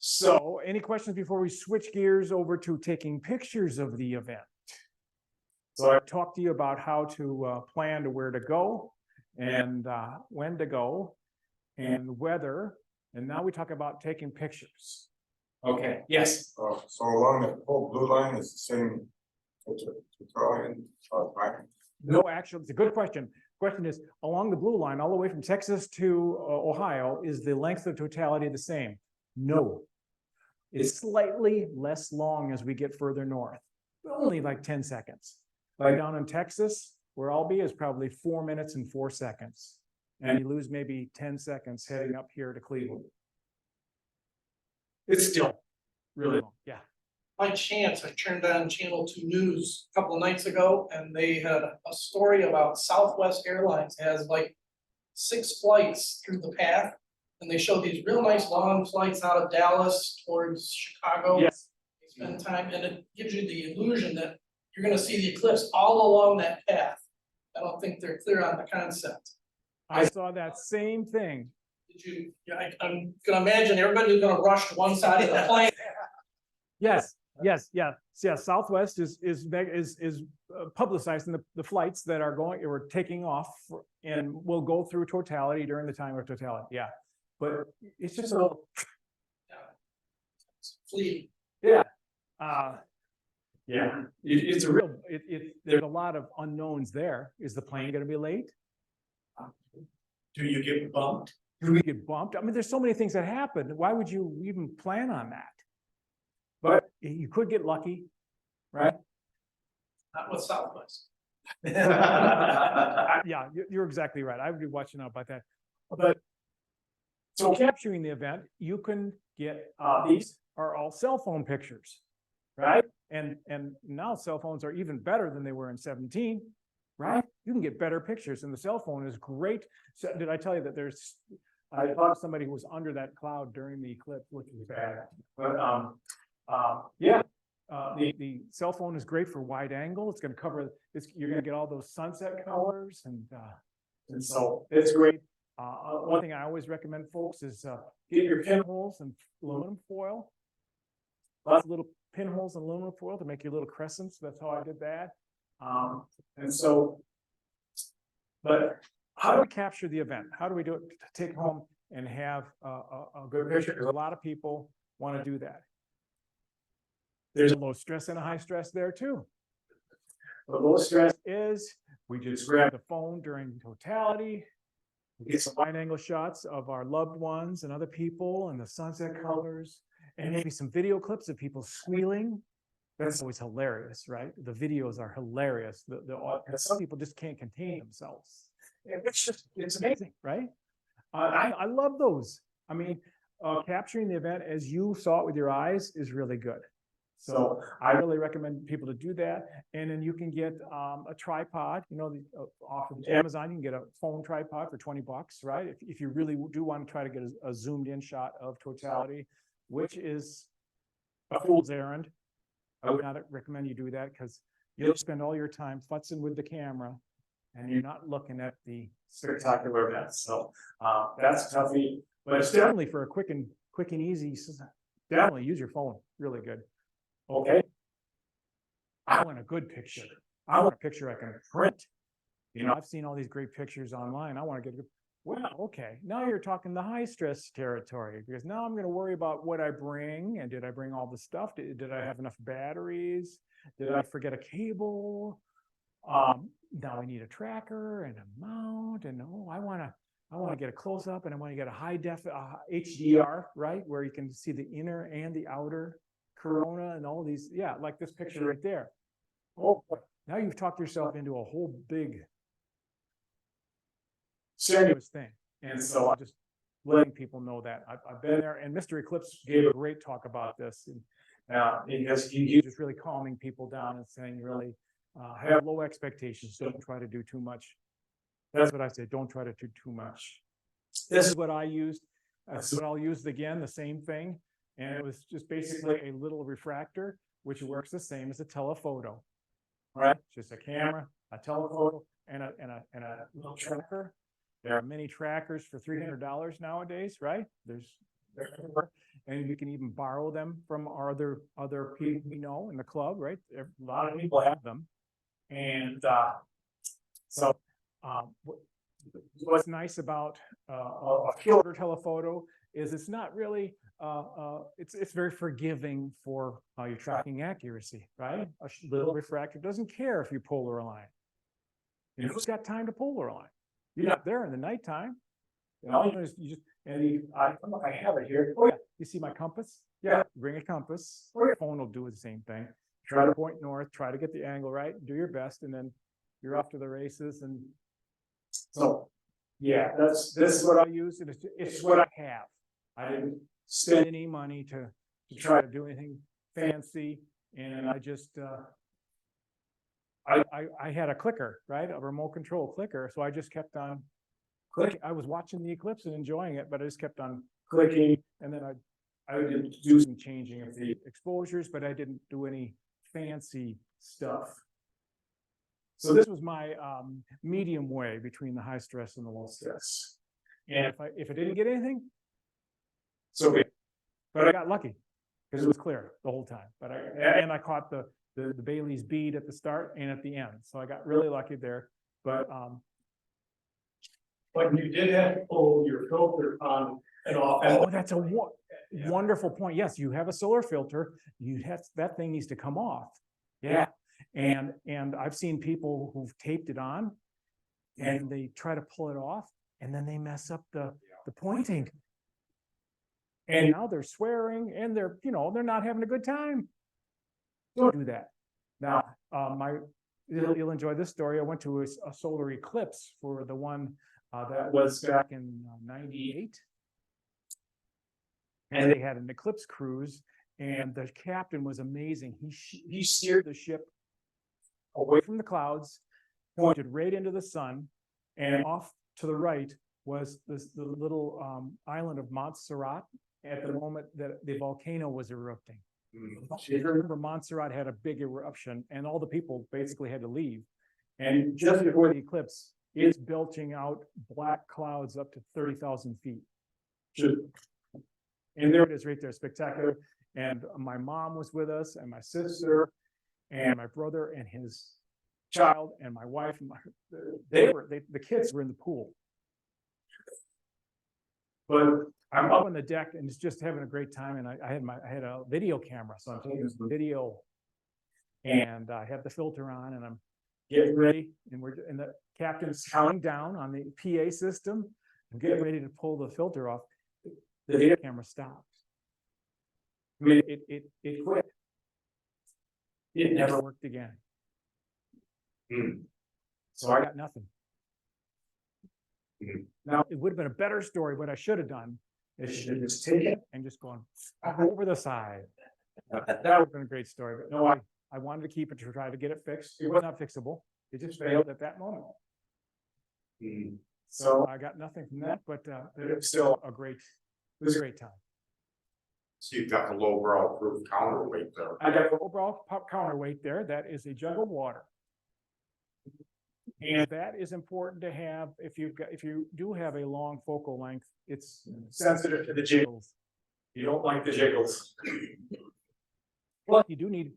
Speaker 2: So, any questions before we switch gears over to taking pictures of the event? So I talked to you about how to plan to where to go and when to go and weather. And now we talk about taking pictures. Okay, yes.
Speaker 8: So along the whole blue line is the same. Tutorial, right?
Speaker 2: No, actually, it's a good question. Question is, along the blue line, all the way from Texas to Ohio, is the length of totality the same? No. It's slightly less long as we get further north, only like 10 seconds. Like down in Texas, where I'll be is probably 4 minutes and 4 seconds. And you lose maybe 10 seconds heading up here to Cleveland. It's still really long, yeah.
Speaker 6: By chance, I turned on Channel 2 News a couple of nights ago, and they had a story about Southwest Airlines has like 6 flights through the path. And they show these real nice long flights out of Dallas towards Chicago.
Speaker 2: Yes.
Speaker 6: They spend time, and it gives you the illusion that you're gonna see the eclipse all along that path. I don't think they're clear on the concept.
Speaker 2: I saw that same thing.
Speaker 6: Did you, yeah, I'm gonna imagine everybody's gonna rush to one side of the plane.
Speaker 2: Yes, yeah. Southwest is publicizing the flights that are going or taking off and will go through totality during the time of totality. Yeah, but it's just a little.
Speaker 6: Fleeting.
Speaker 2: Yeah. Yeah. It's a real. There's a lot of unknowns there. Is the plane going to be late?
Speaker 5: Do you get bumped?
Speaker 2: Do we get bumped? I mean, there's so many things that happen. Why would you even plan on that? But you could get lucky, right?
Speaker 6: Not with Southwest.
Speaker 2: Yeah, you're exactly right. I would be watching out about that. But so capturing the event, you can get these are all cell phone pictures, right? And now cell phones are even better than they were in 17, right? You can get better pictures, and the cell phone is great. So did I tell you that I thought somebody who was under that cloud during the eclipse, which was bad. But yeah, the cell phone is great for wide angle. It's going to cover. You're going to get all those sunset colors, and so it's great. One thing I always recommend, folks, is get your pinholes and aluminum foil. Lots of little pinholes and aluminum foil to make your little crescents. That's how I did that. And so, but how do we capture the event? How do we do it to take home and have a good picture? Because a lot of people want to do that. There's a low stress and a high stress there too. The low stress is we just grab the phone during totality, we get some wide angle shots of our loved ones and other people and the sunset colors, and maybe some video clips of people squealing. That's always hilarious, right? The videos are hilarious. Some people just can't contain themselves. It's amazing, right? I love those. I mean, capturing the event as you saw it with your eyes is really good. So I really recommend people to do that. And then you can get a tripod, off of Amazon, you can get a phone tripod for $20, right? If you really do want to try to get a zoomed in shot of totality, which is a fool's errand. I would not recommend you do that because you'll spend all your time futzing with the camera and you're not looking at the spectacular events. So that's toughy, but it's definitely for a quick and easy. Definitely use your phone. Really good. Okay. I want a good picture. I want a picture I can print. I've seen all these great pictures online. I want to get a good. Well, okay. Now you're talking the high stress territory because now I'm going to worry about what I bring and did I bring all the stuff? Did I have enough batteries? Did I forget a cable? Now I need a tracker and a mount, and I want to get a close up, and I want to get a high def HDR, right, where you can see the inner and the outer corona and all these. Yeah, like this picture right there. Oh, now you've talked yourself into a whole big strenuous thing, and so I'm just letting people know that I've been there. And Mr. Eclipse gave a great talk about this, and he's just really calming people down and saying, really. Have low expectations. Don't try to do too much. That's what I say. Don't try to do too much. This is what I used. This is what I'll use again, the same thing. And it was just basically a little refractor, which works the same as a telephoto. All right? Just a camera, a telephoto, and a little tracker. There are many trackers for $300 nowadays, right? And you can even borrow them from our other people we know in the club, right? A lot of people have them. And so what's nice about a shorter telephoto is it's not really, it's very forgiving for your tracking accuracy, right? A little refractor doesn't care if you polar align. You know, who's got time to polar align? You're not there in the nighttime. All you do is you just, I don't know if I have it here. Oh yeah, you see my compass? Yeah, bring a compass, or your phone will do the same thing. Try to point north, try to get the angle right, do your best, and then you're off to the races. And so, yeah, this is what I use, and it's what I have. I didn't spend any money to try to do anything fancy, and I just I had a clicker, right, a remote control clicker, so I just kept on clicking. I was watching the eclipse and enjoying it, but I just kept on clicking, and then I did do some changing of the exposures, but I didn't do any fancy stuff. So this was my medium way between the high stress and the low stress. And if I didn't get anything, so okay. But I got lucky because it was clear the whole time. But I caught the Bailey's bead at the start and at the end, so I got really lucky there. But
Speaker 5: you did have to pull your filter on and off.
Speaker 2: Oh, that's a wonderful point. Yes, you have a solar filter. That thing needs to come off. Yeah. And I've seen people who've taped it on and they try to pull it off and then they mess up the pointing. And now they're swearing and they're not having a good time. Don't do that. Now, you'll enjoy this story. I went to a solar eclipse for the one that was back in '98. And they had an eclipse cruise, and the captain was amazing. He steered the ship away from the clouds, pointed right into the sun, and off to the right was the little island of Montserrat at the moment that the volcano was erupting. If you remember, Montserrat had a big eruption, and all the people basically had to leave. And just before the eclipse, it's belching out black clouds up to 30,000 feet. And there it is right there, spectacular. And my mom was with us, and my sister, and my brother, and his child, and my wife. And the kids were in the pool. But I'm up on the deck and it's just having a great time. And I had a video camera, so I'm taking some video, and I have the filter on, and I'm getting ready, and the captain's counting down on the PA system. I'm getting ready to pull the filter off. The video camera stopped. I mean, it quit. It never worked again. So I got nothing. Now, it would have been a better story. What I should have done is should have just taken it and just gone over the side. That would have been a great story. But no, I wanted to keep it to try to get it fixed. It was not fixable. It just failed at that moment. So I got nothing from that, but it was still a great time.
Speaker 1: So you've got the lowbrow proof counterweight there.
Speaker 2: I got a lowbrow counterweight there. That is a jug of water. And that is important to have if you do have a long focal length. It's sensitive to the jiggles. You don't like the jiggles. Well, you do need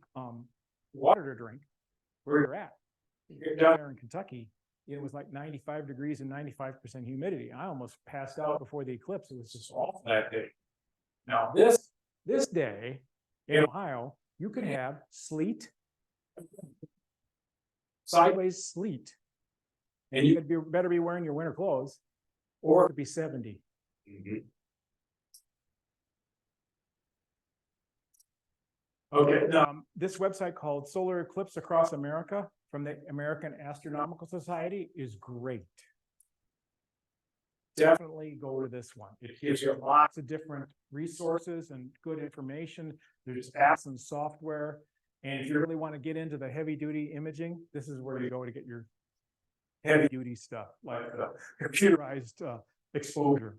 Speaker 2: water to drink where you're at. Down there in Kentucky, it was like 95 degrees and 95% humidity. I almost passed out before the eclipse. It was just awful that day. Now this day in Ohio, you could have sleet, sideways sleet, and you better be wearing your winter clothes, or it could be 70. Okay, this website called Solar Eclipse Across America from the American Astronomical Society is great. Definitely go to this one. It gives you lots of different resources and good information. There's apps and software. And if you really want to get into the heavy duty imaging, this is where you go to get your heavy duty stuff, like the computerized exposure.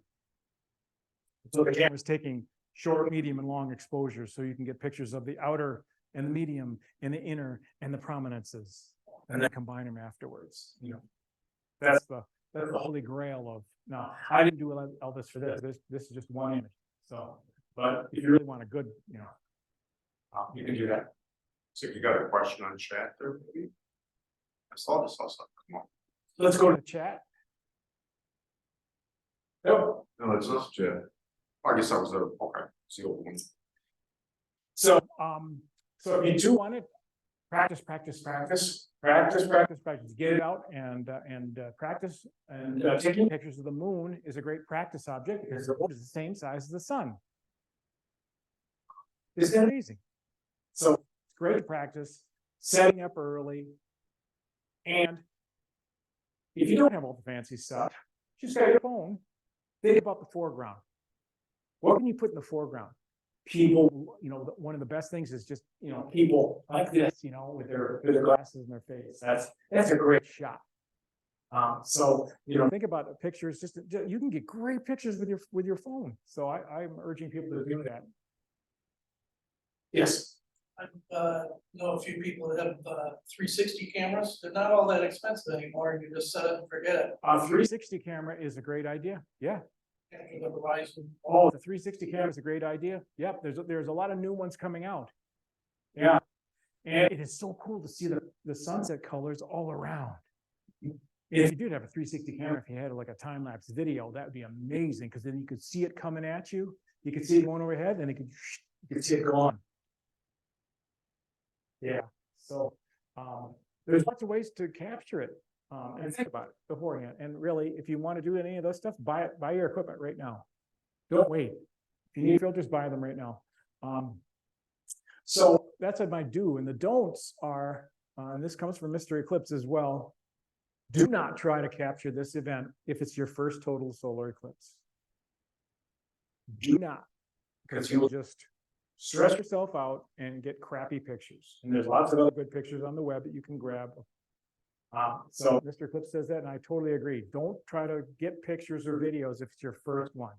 Speaker 2: So the camera's taking short, medium, and long exposures, so you can get pictures of the outer and the medium and the inner and the prominences, and then combine them afterwards. That's the holy grail of. Now, I didn't do all this for this. This is just one image. So, but if you really want a good, you can do that.
Speaker 1: So you got a question on chat there, maybe? I saw something. Come on.
Speaker 2: Let's go to the chat.
Speaker 1: No, it's not chat. I guess I was there, okay, it's the old one.
Speaker 2: So, so if you do want it, practice, get it out and practice. And taking pictures of the moon is a great practice object because the moon is the same size as the sun. It's amazing. So it's great to practice, setting up early. And if you don't have all the fancy stuff, just got your phone, think about the foreground. What can you put in the foreground? People, you know, one of the best things is just, you know, people like this, you know, with their glasses in their face. That's a great shot. So, you know, think about pictures, just you can get great pictures with your phone. So I'm urging people to do that. Yes.
Speaker 6: I know a few people that have 360 cameras. They're not all that expensive anymore. You just set it and forget it.
Speaker 2: A 360 camera is a great idea. Yeah.
Speaker 6: After the Verizon.
Speaker 2: Oh, the 360 camera is a great idea. Yep. There's a lot of new ones coming out. Yeah. And it is so cool to see the sunset colors all around. If you did have a 360 camera, if you had like a time-lapse video, that would be amazing because then you could see it coming at you. You could see it going overhead, and you could see it going. Yeah. So there's lots of ways to capture it and think about it beforehand. And really, if you want to do any of those stuff, buy your equipment right now. Don't wait. If you need filters, buy them right now. So that's what my do. And the don'ts are, and this comes from Mr. Eclipse as well. Do not try to capture this event if it's your first total solar eclipse. Do not, because you'll just stress yourself out and get crappy pictures. And there's lots of other good pictures on the web that you can grab. So Mr. Eclipse says that, and I totally agree. Don't try to get pictures or videos if it's your first one.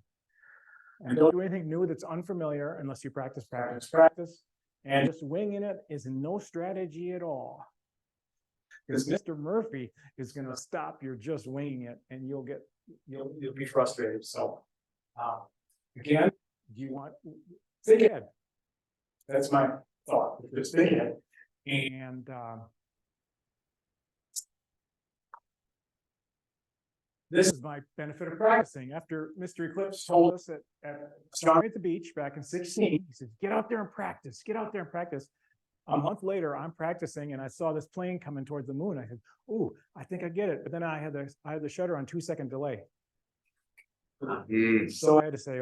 Speaker 2: And don't do anything new that's unfamiliar unless you practice. And just winging it is no strategy at all. Because Mr. Murphy is going to stop your just winging it, and you'll be frustrated. So again, do you want think ahead? That's my thought. Just think ahead. And this is my benefit of practicing. After Mr. Eclipse told us at Astronomy at the Beach back in 2016, he said, "Get out there and practice. Get out there and practice." A month later, I'm practicing and I saw this plane coming towards the moon. I said, "Oh, I think I get it." But then I had the shutter on 2-second delay. So I had to say,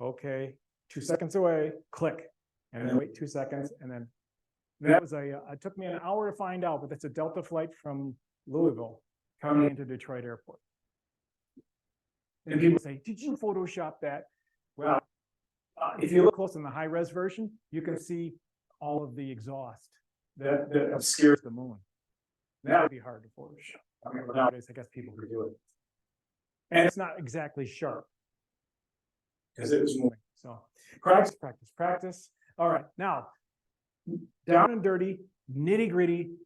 Speaker 2: okay, 2 seconds away, click, and then wait 2 seconds. And then that was it took me an hour to find out, but that's a Delta flight from Louisville coming into Detroit Airport. And people say, "Did you Photoshop that?" Well, if you look close in the high res version, you can see all of the exhaust that obscures the moon. That would be hard to Photoshop. I mean, nowadays, I guess people could do it. And it's not exactly sharp because it was moving. So practice. All right, now down and dirty, nitty gritty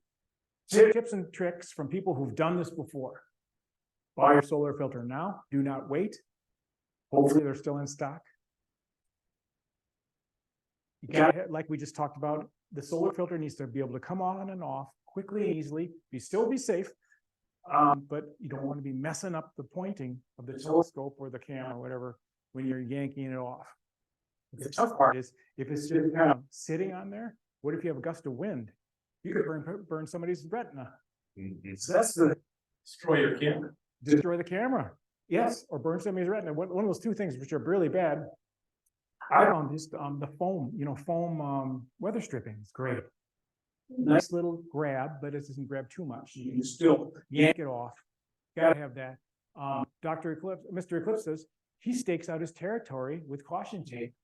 Speaker 2: tips and tricks from people who've done this before. Buy your solar filter now. Do not wait. Hopefully, they're still in stock. You gotta, like we just talked about, the solar filter needs to be able to come on and off quickly and easily. Still be safe, but you don't want to be messing up the pointing of the telescope or the camera or whatever when you're yanking it off. The tough part is if it's just kind of sitting on there. What if you have a gust of wind? You could burn somebody's retina. So that's
Speaker 5: Destroy your camera.
Speaker 2: destroy the camera. Yes, or burn somebody's retina. One of those two things which are really bad. I found just the foam weather stripping is great. Nice little grab, but it doesn't grab too much. You can still yank it off. Gotta have that. Mr. Eclipse says he stakes out his territory with caution tape.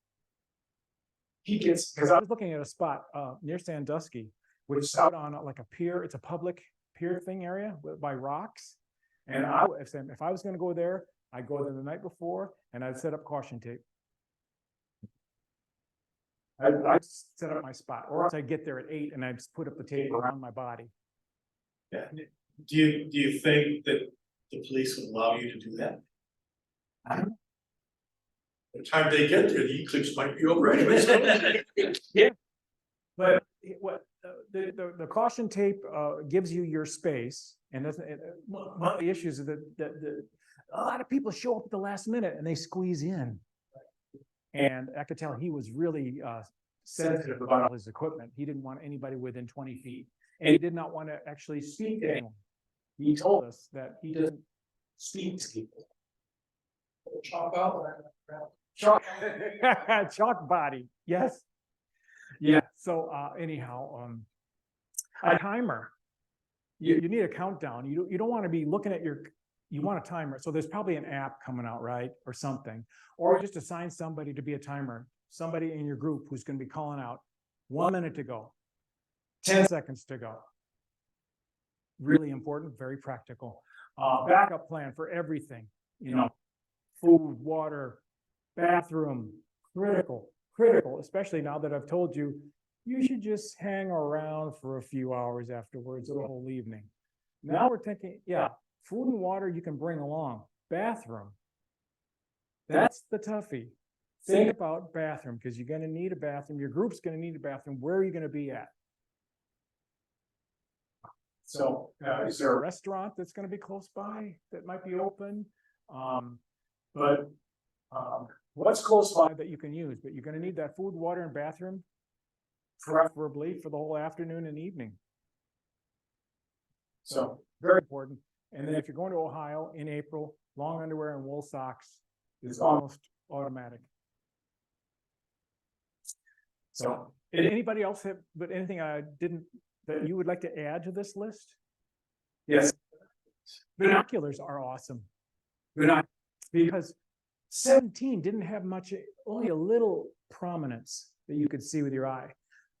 Speaker 2: Because I was looking at a spot near Sandusky, which is out on like a pier. It's a public pier thing area by rocks. And if I was going to go there, I'd go there the night before and I'd set up caution tape. I'd set up my spot, or else I'd get there at 8 and I'd put up the tape around my body.
Speaker 5: Yeah. Do you think that the police would allow you to do that?
Speaker 2: I don't know.
Speaker 7: By the time they get there, the eclipse might be over anyway.
Speaker 2: Yeah, but the caution tape gives you your space, and one of the issues is that a lot of people show up at the last minute and they squeeze in. And I could tell he was really sensitive about all his equipment. He didn't want anybody within 20 feet. And he did not want to actually speak to anyone. He told us that he doesn't speak to people.
Speaker 6: Chop out.
Speaker 2: Chalk, chalk body, yes. Yeah, so anyhow, a timer. You need a countdown. You don't want to be looking at you want a timer. So there's probably an app coming out, right? Or something. Or just assign somebody to be a timer. Somebody in your group who's going to be calling out 1 minute to go, 10 seconds to go. Really important, very practical. Backup plan for everything, food, water, bathroom, critical, especially now that I've told you, you should just hang around for a few hours afterwards or the whole evening. Now we're thinking, yeah, food and water you can bring along. Bathroom, that's the toughie. Think about bathroom, because you're going to need a bathroom. Your group's going to need a bathroom. Where are you going to be at? So is there a restaurant that's going to be close by that might be open? What's close by that you can use? But you're going to need that food, water, and bathroom, preferably for the whole afternoon and evening. So very important. And then if you're going to Ohio in April, long underwear and wool socks is almost automatic. So did anybody else have anything I didn't that you would like to add to this list? Yes. Binoculars are awesome. Because 17 didn't have much, only a little prominence that you could see with your eye.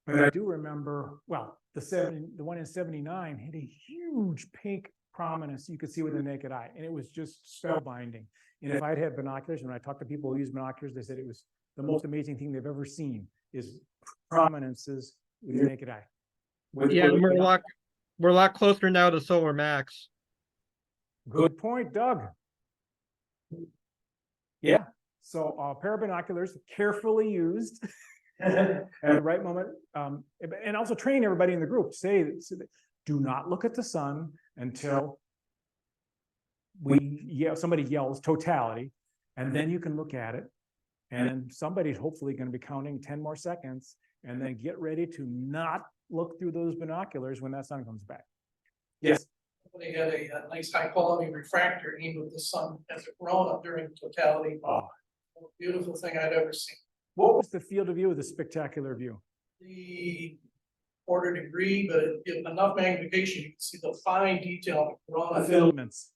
Speaker 2: But I do remember, well, the one in 79 had a huge pink prominence you could see with the naked eye, and it was just spellbinding. And if I'd had binoculars, when I talked to people who use binoculars, they said it was the most amazing thing they've ever seen is prominences with the naked eye.
Speaker 9: Yeah, we're a lot closer now to Solar Max.
Speaker 2: Good point, Doug. Yeah. So a pair of binoculars, carefully used at the right moment, and also train everybody in the group. Say, do not look at the sun until somebody yells totality, and then you can look at it. And then somebody's hopefully going to be counting 10 more seconds, and then get ready to not look through those binoculars when that sun comes back. Yes.
Speaker 6: They had a nice high quality refractor aimed at the sun as it grown up during totality.
Speaker 2: Oh,
Speaker 6: Beautiful thing I'd ever seen.
Speaker 2: what was the field of view of the spectacular view?
Speaker 6: The quarter degree, but enough magnification, you can see the fine detail.
Speaker 2: The filaments.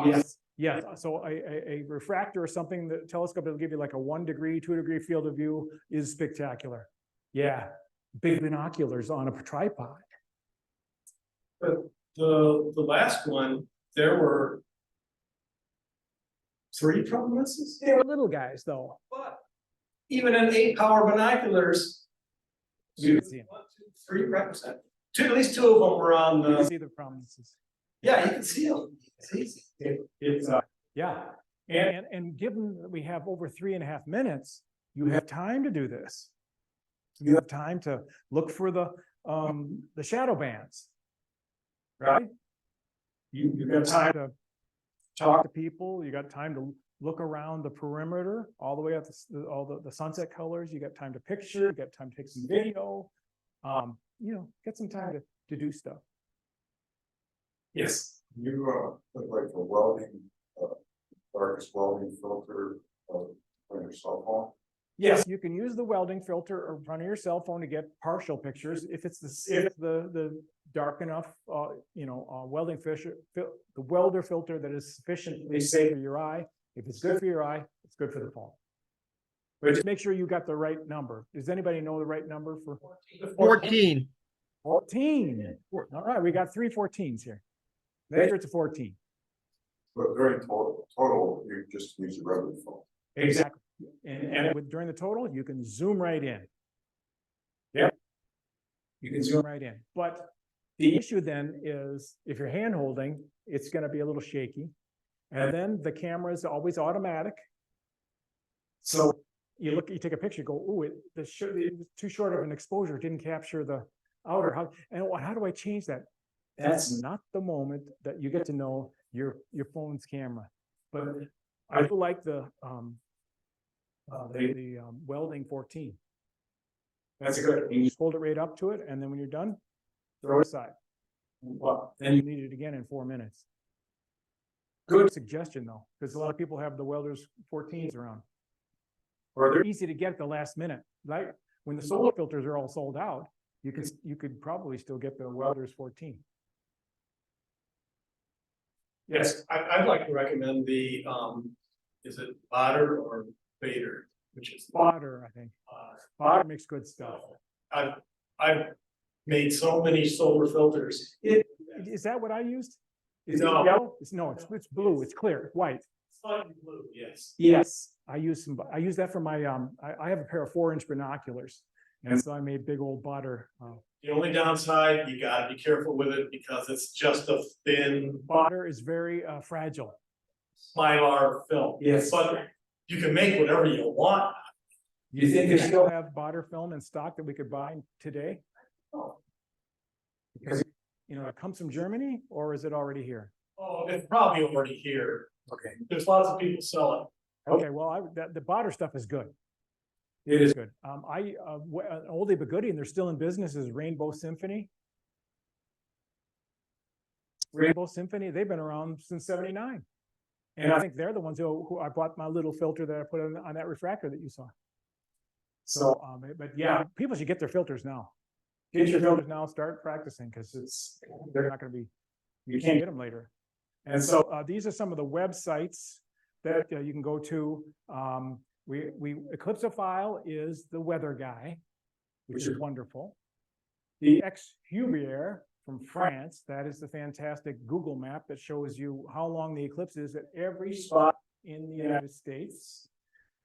Speaker 2: Yes. Yes. So a refractor or something, the telescope will give you like a 1 degree, 2 degree field of view is spectacular. Yeah. Big binoculars on a tripod.
Speaker 5: But the last one, there were 3 prominences,
Speaker 2: They were little guys though.
Speaker 5: but even in 8-power binoculars,
Speaker 2: You can see them.
Speaker 5: 1, 2, 3 represent. At least 2 of them were on
Speaker 2: You can
Speaker 5: the.
Speaker 2: see the prominences.
Speaker 5: Yeah, you can see them. It's easy.
Speaker 2: It's yeah. And given that we have over 3.5 minutes, you have time to do this. You have time to look for the shadow bands, right? You got time to talk to people. You got time to look around the perimeter all the way up all the sunset colors. You got time to picture. You got time to take some video. Get some time to do stuff. Yes.
Speaker 8: You look like a welding, darkest welding filter on your cell phone.
Speaker 2: Yes, you can use the welding filter in front of your cell phone to get partial pictures. If it's the dark enough, welding filter, the welder filter that is sufficiently safe for your eye. If it's good for your eye, it's good for the phone. But just make sure you got the right number. Does anybody know the right number for
Speaker 9: 14.
Speaker 2: 14? All right, we got 3 14s here. Make sure it's a 14.
Speaker 8: But during total, you just use your regular phone.
Speaker 2: Exactly. And during the total, you can zoom right in. Yep. You can zoom right in. But the issue then is if you're hand holding, it's going to be a little shaky. And then the camera is always automatic. So you take a picture, go, oh, it was too short of an exposure, didn't capture the outer. How do I change that? That's not the moment that you get to know your phone's camera. But I do like the the welding 14. That's good. You just hold it right up to it, and then when you're done, throw it aside. Well, then you need it again in 4 minutes. Good suggestion though, because a lot of people have the welders 14s around. Or they're easy to get at the last minute. Like when the solar filters are all sold out, you could probably still get the welders 14.
Speaker 5: Yes, I'd like to recommend the, is it Otter or Vader, which is.
Speaker 2: Otter, I think. Otter makes good stuff.
Speaker 5: I've made so many solar filters.
Speaker 2: Is that what I used? Is it
Speaker 5: No.
Speaker 2: yellow? No, it's blue, it's clear, it's white.
Speaker 5: Slightly blue, yes.
Speaker 2: Yes, I use that for my, I have a pair of 4-inch binoculars. And so I made big old Botter.
Speaker 5: The only downside, you gotta be careful with it because it's just a thin
Speaker 2: Botter is very fragile.
Speaker 5: mylar film.
Speaker 2: Yes.
Speaker 5: But you can make whatever you want.
Speaker 2: You think they still have Botter film in stock that we could buy today? Because, it comes from Germany, or is it already here?
Speaker 5: Oh, it's probably already here.
Speaker 2: Okay.
Speaker 5: There's lots of people selling.
Speaker 2: Okay, well, the Botter stuff is good. It is good. An oldie but goodie, and they're still in business, is Rainbow Symphony. Rainbow Symphony, they've been around since '79. And I think they're the ones who I bought my little filter that I put on that refractor that you saw. So, but yeah, people should get their filters now. Get your filters now, start practicing, because they're not going to be, you can't get them later. And so these are some of the websites that you can go to. Eclipsophile is the weather guy, which is wonderful. The Ex-Hubier from France, that is the fantastic Google map that shows you how long the eclipse is at every spot in the United States.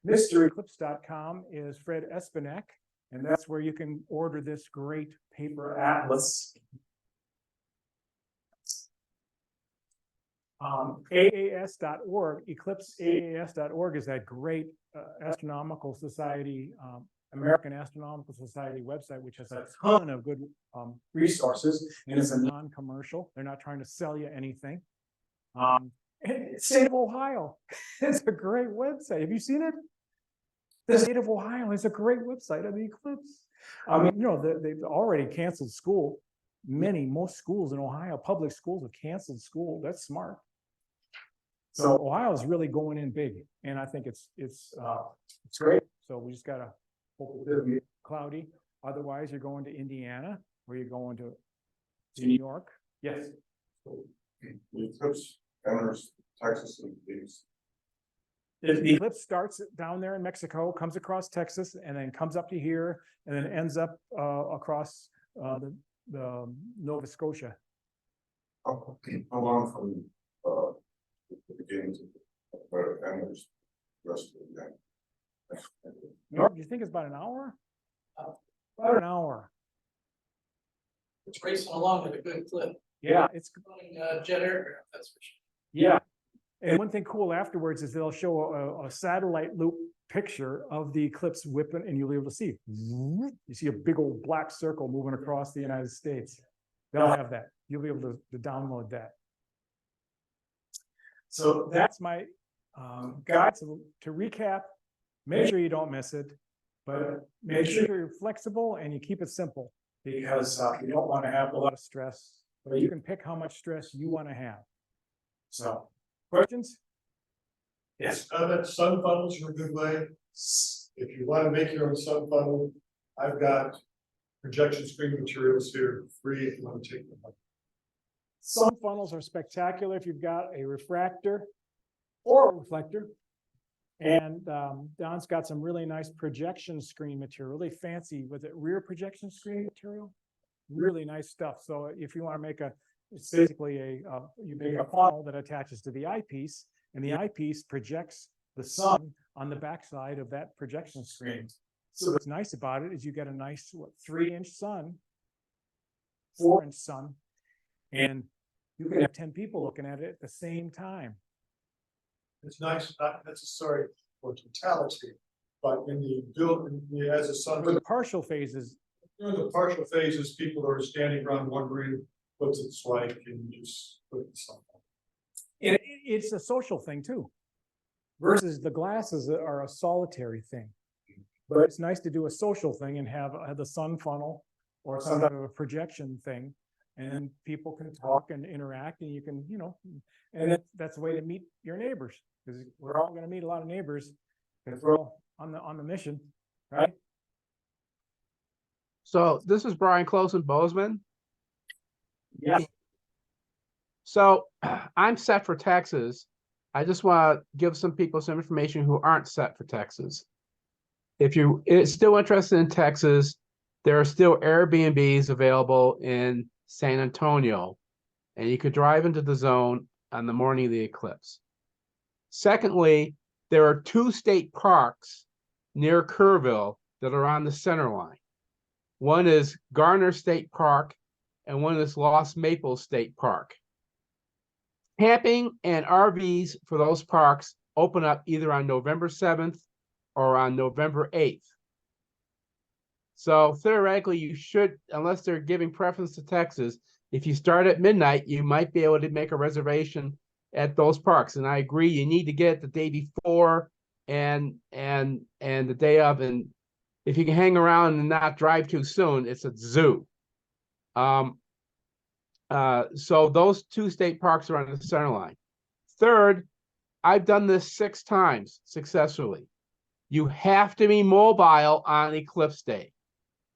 Speaker 2: MrEclipse.com is Fred Espenek, and that's where you can order this great paper atlas. AAS.org, EclipseAAS.org is that great astronomical society, American Astronomical Society website, which has a ton of good resources, and it's a non-commercial. They're not trying to sell you anything. State of Ohio, it's a great website. Have you seen it? The state of Ohio is a great website of the eclipse. I mean, they've already canceled school. Most schools in Ohio, public schools, have canceled school. That's smart. So Ohio is really going in big, and I think it's great. So we just gotta hope it doesn't get cloudy. Otherwise, you're going to Indiana, or you're going to New York. Yes.
Speaker 8: The eclipse enters Texas and leaves.
Speaker 2: The eclipse starts down there in Mexico, comes across Texas, and then comes up to here, and then ends up across the Nova Scotia.
Speaker 8: How long from the beginning to where it enters the rest of the day?
Speaker 2: Norm, do you think it's about an hour? About an hour.
Speaker 6: It's racing along at a good clip.
Speaker 2: Yeah, it's
Speaker 6: Jet aircraft, that's for sure.
Speaker 2: yeah. And one thing cool afterwards is they'll show a satellite loop picture of the eclipse whipping, and you'll be able to see. You see a big old black circle moving across the United States. They'll have that. You'll be able to download that. So that's my guide. So to recap, make sure you don't miss it, but make sure you're flexible and you keep it simple, because you don't want to have a lot of stress, but you can pick how much stress you want to have. So, questions? Yes.
Speaker 7: That sun funnels are a good way. If you want to make your own sun funnel, I've got projection screen materials here free if you want to take them.
Speaker 2: Sun funnels are spectacular if you've got a refractor or a reflector. And Don's got some really nice projection screen material, really fancy, was it rear projection screen material? Really nice stuff. So if you want to make it's basically you make a funnel that attaches to the eyepiece, and the eyepiece projects the sun on the backside of that projection screen. So what's nice about it is you get a nice 3-inch sun, 4-inch sun, and you can have 10 people looking at it at the same time.
Speaker 7: It's nice, not necessary for totality, but in the as a sun.
Speaker 2: For the partial phases.
Speaker 7: During the partial phases, people are standing around wondering what's it's like, and you just put the sun on.
Speaker 2: It's a social thing too. versus the glasses that are a solitary thing. But it's nice to do a social thing and have the sun funnel or some type of a projection thing. And people can talk and interact, and you can, and that's a way to meet your neighbors, because we're all going to meet a lot of neighbors because we're all on the mission, right?
Speaker 10: So this is Brian Close in Bozeman.
Speaker 2: Yes.
Speaker 10: So I'm set for Texas. I just want to give some people some information who aren't set for Texas. If you're still interested in Texas, there are still Airbnbs available in San Antonio, and you could drive into the zone on the morning of the eclipse. Secondly, there are 2 state parks near Kerrville that are on the center line. One is Garner State Park, and one is Lost Maple State Park. Camping and RVs for those parks open up either on November 7th or on November 8th. So theoretically, you should, unless they're giving preference to Texas, if you start at midnight, you might be able to make a reservation at those parks. And I agree, you need to get it the day before and the day of. And if you can hang around and not drive too soon, it's a zoo. So those 2 state parks are on the center line. Third, I've done this 6 times successfully. You have to be mobile on eclipse day.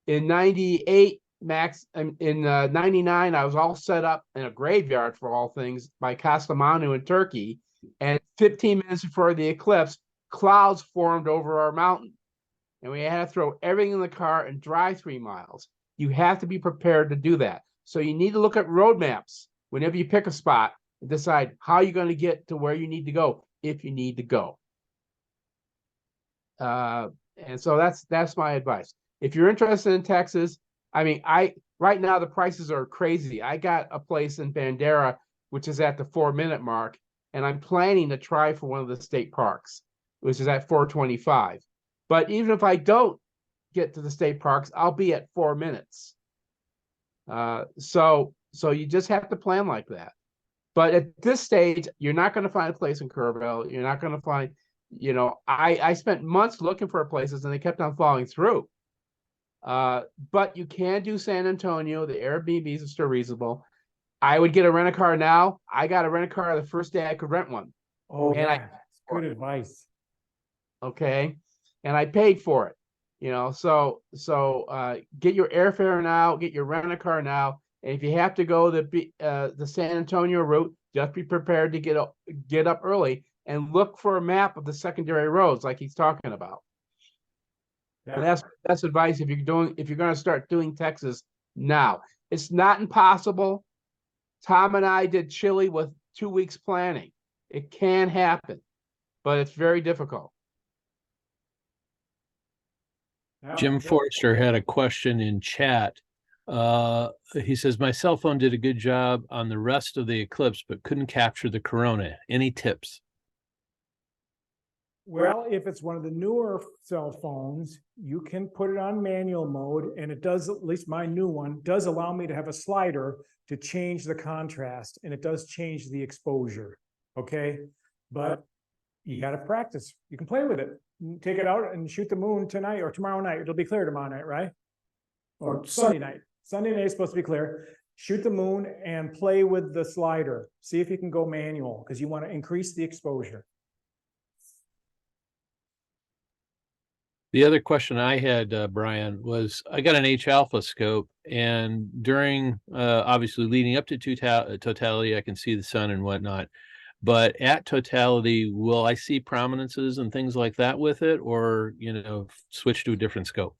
Speaker 10: In 98, in 99, I was all set up in a graveyard for all things by Kastamonu in Turkey. And 15 minutes before the eclipse, clouds formed over our mountain. And we had to throw everything in the car and drive 3 miles. You have to be prepared to do that. So you need to look at road maps whenever you pick a spot and decide how you're going to get to where you need to go, if you need to go. And so that's my advice. If you're interested in Texas, I mean, right now the prices are crazy. I got a place in Bandera, which is at the 4-minute mark, and I'm planning to try for one of the state parks, which is at 425. But even if I don't get to the state parks, I'll be at 4 minutes. So you just have to plan like that. But at this stage, you're not going to find a place in Kerrville. You're not going to find, I spent months looking for places and they kept on falling through. But you can do San Antonio. The Airbnbs are still reasonable. I would get a rent-a-car now. I got a rent-a-car the first day I could rent one.
Speaker 2: Oh,
Speaker 10: and
Speaker 2: yeah, good advice.
Speaker 10: Okay. And I paid for it. So get your airfare now, get your rent-a-car now. And if you have to go the San Antonio route, just be prepared to get up early and look for a map of the secondary roads like he's talking about. Yeah. And that's advice if you're going to start doing Texas now. It's not impossible. Tom and I did Chile with 2 weeks planning. It can happen, but it's very difficult.
Speaker 4: Jim Forrester had a question in chat. He says, my cell phone did a good job on the rest of the eclipse, but couldn't capture the corona. Any tips?
Speaker 2: Well, if it's one of the newer cell phones, you can put it on manual mode, and it does, at least my new one, does allow me to have a slider to change the contrast, and it does change the exposure, okay? But you got to practice. You can play with it. Take it out and shoot the moon tonight or tomorrow night. It'll be clear tomorrow night, right? Or Sunday night. Sunday night is supposed to be clear. Shoot the moon and play with the slider. See if you can go manual, because you want to increase the exposure.
Speaker 4: The other question I had, Brian, was I got an H alpha scope, and during obviously leading up to totality, I can see the sun and whatnot. But at totality, will I see prominences and things like that with it, or switch to a different scope?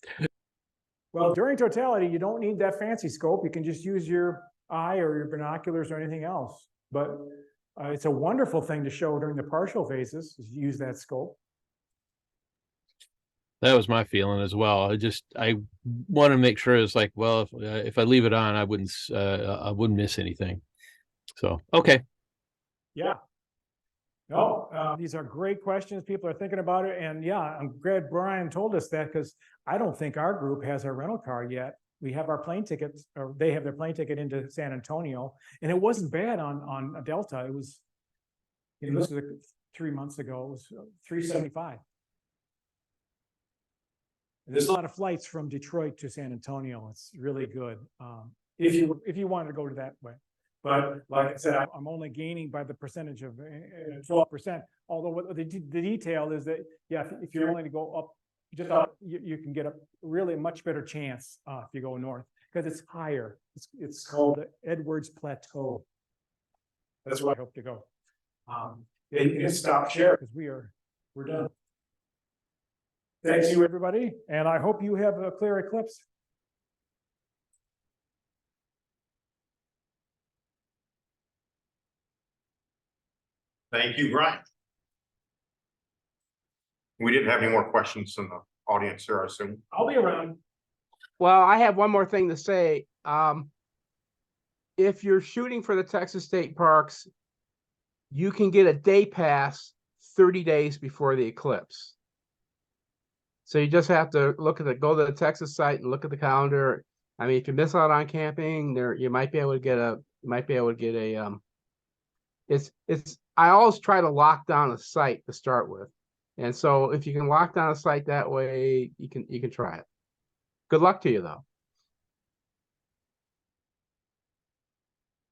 Speaker 2: Well, during totality, you don't need that fancy scope. You can just use your eye or your binoculars or anything else. But it's a wonderful thing to show during the partial phases, is use that scope.
Speaker 4: That was my feeling as well. I want to make sure it's like, well, if I leave it on, I wouldn't miss anything. So, okay.
Speaker 2: Yeah. No, these are great questions. People are thinking about it. And yeah, I'm glad Brian told us that, because I don't think our group has a rental car yet. We have our plane tickets, or they have their plane ticket into San Antonio. And it wasn't bad on Delta. It was, this is 3 months ago, it was $375. There's a lot of flights from Detroit to San Antonio. It's really good. If you wanted to go to that way. But like I said, I'm only gaining by the percentage of 12%. Although what the detail is that, yeah, if you're willing to go up, just up, you can get a really much better chance if you go north because it's higher. It's called the Edwards Plateau. That's where I hope to go. You can stop share because we're done. Thank you, everybody, and I hope you have a clear eclipse.
Speaker 1: Thank you, Brian. We didn't have any more questions from the audience here, I assume.
Speaker 2: I'll be around.
Speaker 10: Well, I have one more thing to say. If you're shooting for the Texas State Parks, you can get a day pass 30 days before the eclipse. So you just have to go to the Texas site and look at the calendar. I mean, if you miss out on camping, you might be able to get I always try to lock down a site to start with. And so if you can lock down a site that way, you can try it. Good luck to you though.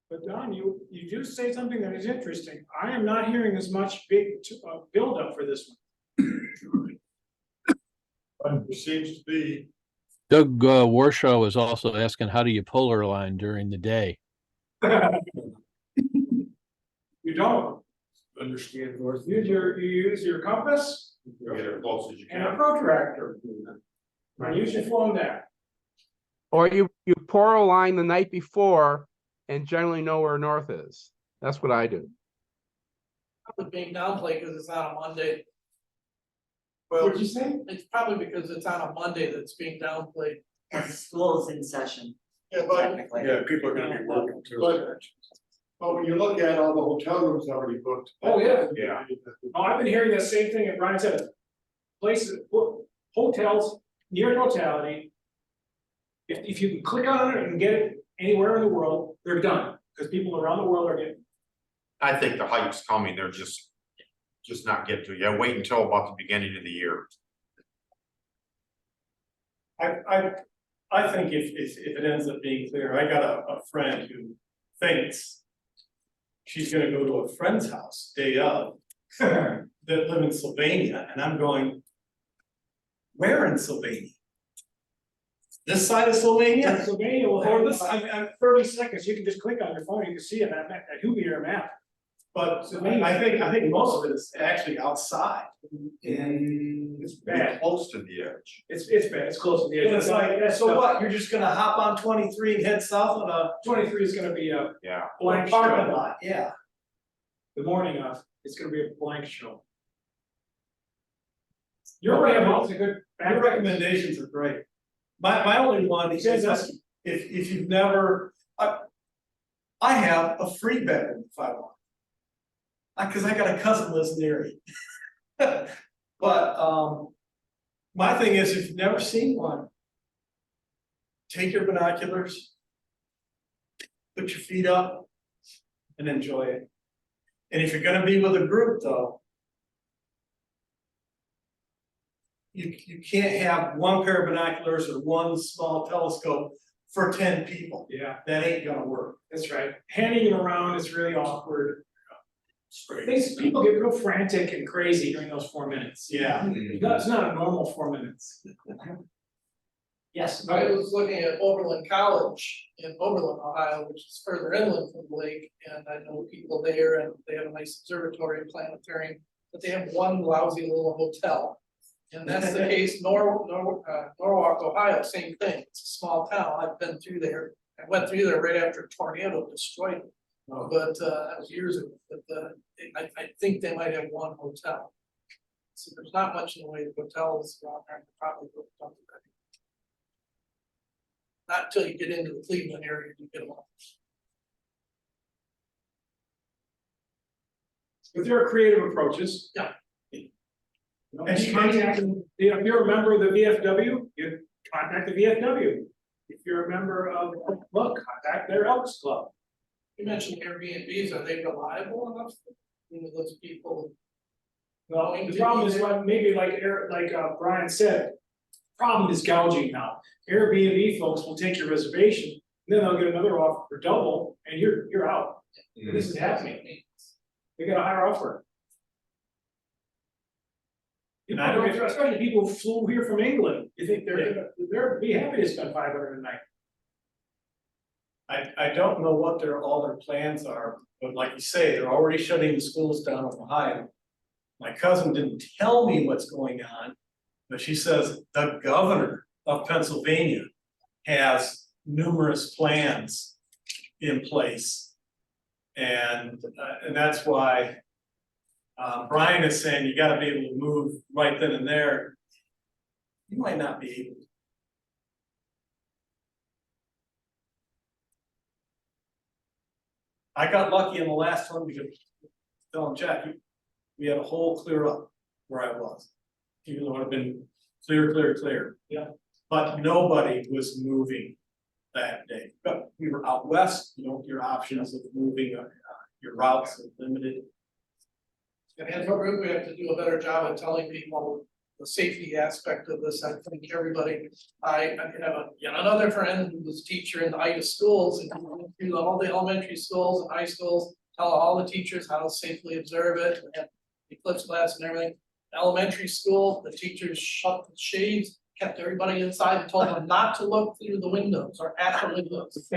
Speaker 2: But Don, you do say something that is interesting. I am not hearing as much big build up for this one.
Speaker 7: There seems to be,
Speaker 4: Doug Warshaw was also asking, how do you polar line during the day?
Speaker 2: You don't.
Speaker 7: understand north.
Speaker 2: You use your compass
Speaker 1: Get as close as you
Speaker 2: and a
Speaker 1: can.
Speaker 2: protractor. And use your phone there.
Speaker 10: Or you pour a line the night before and generally know where north is. That's what I do.
Speaker 6: Probably being downplayed because it's on a Monday.
Speaker 2: What'd you say?
Speaker 6: It's probably because it's on a Monday that's being downplayed.
Speaker 11: School is in session.
Speaker 7: Yeah, but,
Speaker 11: Technically.
Speaker 7: yeah, people are gonna be working too. But when you look at all the hotel rooms already booked.
Speaker 2: Oh, yeah.
Speaker 1: Yeah.
Speaker 2: Oh, I've been hearing the same thing that Brian said. Places, hotels near totality. If you can click on it and get it anywhere in the world, they're done because people around the world are getting.
Speaker 1: I think the hype's coming, they're just not getting to you. Yeah, wait until about the beginning of the year.
Speaker 5: I think if it ends up being clear, I got a friend who thinks she's gonna go to a friend's house day of that live in Sylvania, and I'm going, where in Sylvania? This side of Sylvania?
Speaker 2: Pennsylvania will
Speaker 5: Or
Speaker 2: have
Speaker 5: this-
Speaker 2: I'm 30 seconds. You can just click on your phone. You can see it at Hubier map.
Speaker 5: But I think most of it is actually outside. And
Speaker 1: It's bad, close to the edge.
Speaker 2: It's bad. It's close to the edge.
Speaker 5: it's like, so what, you're just gonna hop on 23 and head south on a
Speaker 2: 23 is going to be a
Speaker 1: Yeah.
Speaker 2: blank
Speaker 5: parking
Speaker 2: show.
Speaker 5: lot, yeah.
Speaker 2: The morning of, it's going to be a blank show. Your
Speaker 5: Recommendations are great. My only one is this, if you've never, I have a free bedroom if I want. Cause I got a cousin lives near me. But, my thing is, if you've never seen one, take your binoculars, put your feet up and enjoy it. And if you're gonna be with a group though, you can't have one pair of binoculars or one small telescope for 10 people.
Speaker 2: Yeah,
Speaker 5: That ain't gonna work.
Speaker 2: that's right. Handing it around is really awkward. People get real frantic and crazy during those 4 minutes.
Speaker 5: Yeah.
Speaker 2: That's not a normal 4 minutes. Yes.
Speaker 6: I was looking at Oberlin College in Oberlin, Ohio, which is further inland from the lake, and I know people there, and they have a nice observatory and planetarium, but they have one lousy little hotel. And that's the case, Norwalk, Ohio, same thing, it's a small town, I've been through there, I went through there right after a tornado destroyed it. But that was years ago, but I think they might have one hotel. So there's not much in the way of hotels around there, probably booked up already. Not until you get into the Cleveland area, you get them all.
Speaker 2: But there are creative approaches.
Speaker 6: Yeah.
Speaker 2: And you contact, if you're a member of the VFW, you contact the VFW. If you're a member of the club, contact their Elks Club.
Speaker 6: You mentioned Airbnbs, are they reliable enough? You know, those people
Speaker 2: Well, and the problem is what, maybe like Brian said, problem is gouging now. Airbnb folks will take your reservation, then they'll get another offer for double, and you're out. This is happening. They got a higher offer. You know, especially people who flew here from England, you think they're be happy to spend 500 a night.
Speaker 5: I don't know what all their plans are, but like you say, they're already shutting the schools down in Ohio. My cousin didn't tell me what's going on, but she says the governor of Pennsylvania has numerous plans in place. And that's why Brian is saying you gotta be able to move right then and there. You might not be able to. I got lucky in the last one because telling Jackie, we had a hole clear up where I was. Even though it had been clear.
Speaker 2: Yeah.
Speaker 5: But nobody was moving that day. But we were out west, your options of moving, your routes are limited.
Speaker 6: And as a group, we have to do a better job of telling people the safety aspect of this. I think everybody, I have another friend who was a teacher in the Ida schools and went through all the elementary schools and high schools, tell all the teachers how to safely observe it, and have Eclipse class and everything. Elementary school, the teachers shut the shades, kept everybody inside and told them not to look through the windows or at the windows.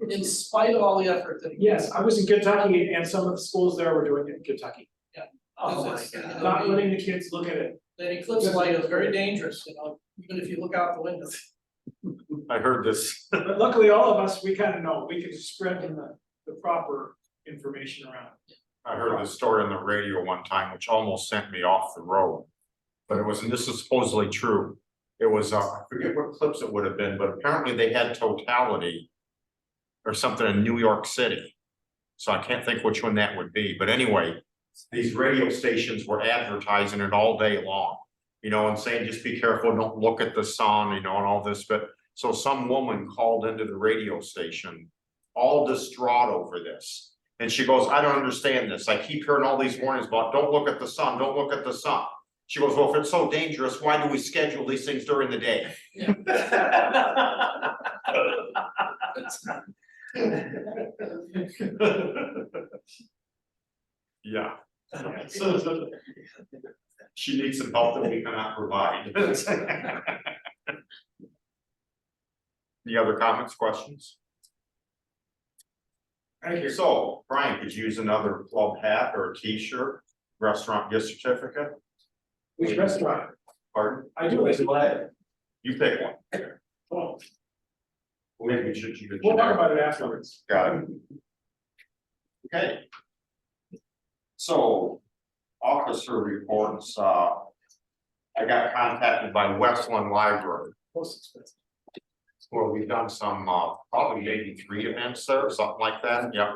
Speaker 6: In spite of all the effort that.
Speaker 2: Yes, I was in Kentucky and some of the schools there were doing it in Kentucky.
Speaker 6: Oh my
Speaker 2: God. Not letting the kids look at it.
Speaker 6: That eclipse light is very dangerous, even if you look out the window.
Speaker 1: I heard this.
Speaker 2: But luckily, all of us, we kind of know, we can spread the proper information around.
Speaker 1: I heard this story on the radio one time, which almost sent me off the road. But this is supposedly true. It was, I forget what clips it would have been, but apparently they had totality or something in New York City. So I can't think which one that would be, but anyway, these radio stations were advertising it all day long, and saying, just be careful, don't look at the sun, and all this. But so some woman called into the radio station, all distraught over this. And she goes, I don't understand this. I keep hearing all these warnings about don't look at the sun, don't look at the sun. She goes, well, if it's so dangerous, why do we schedule these things during the day? Yeah. She needs some help that we cannot provide. Any other comments, questions?
Speaker 2: Thank you.
Speaker 1: So, Brian, could you use another club hat or a t-shirt, restaurant gift certificate?
Speaker 2: Which restaurant?
Speaker 1: Pardon?
Speaker 2: I do as well.
Speaker 1: You pick one.
Speaker 2: Well,
Speaker 1: Maybe we should.
Speaker 2: we'll talk about it afterwards.
Speaker 1: Got it. Okay. So, officer reports, I got contacted by Westland Library.
Speaker 2: Most expensive.
Speaker 1: Well, we've done some, probably maybe 3 events there, something like that, yeah.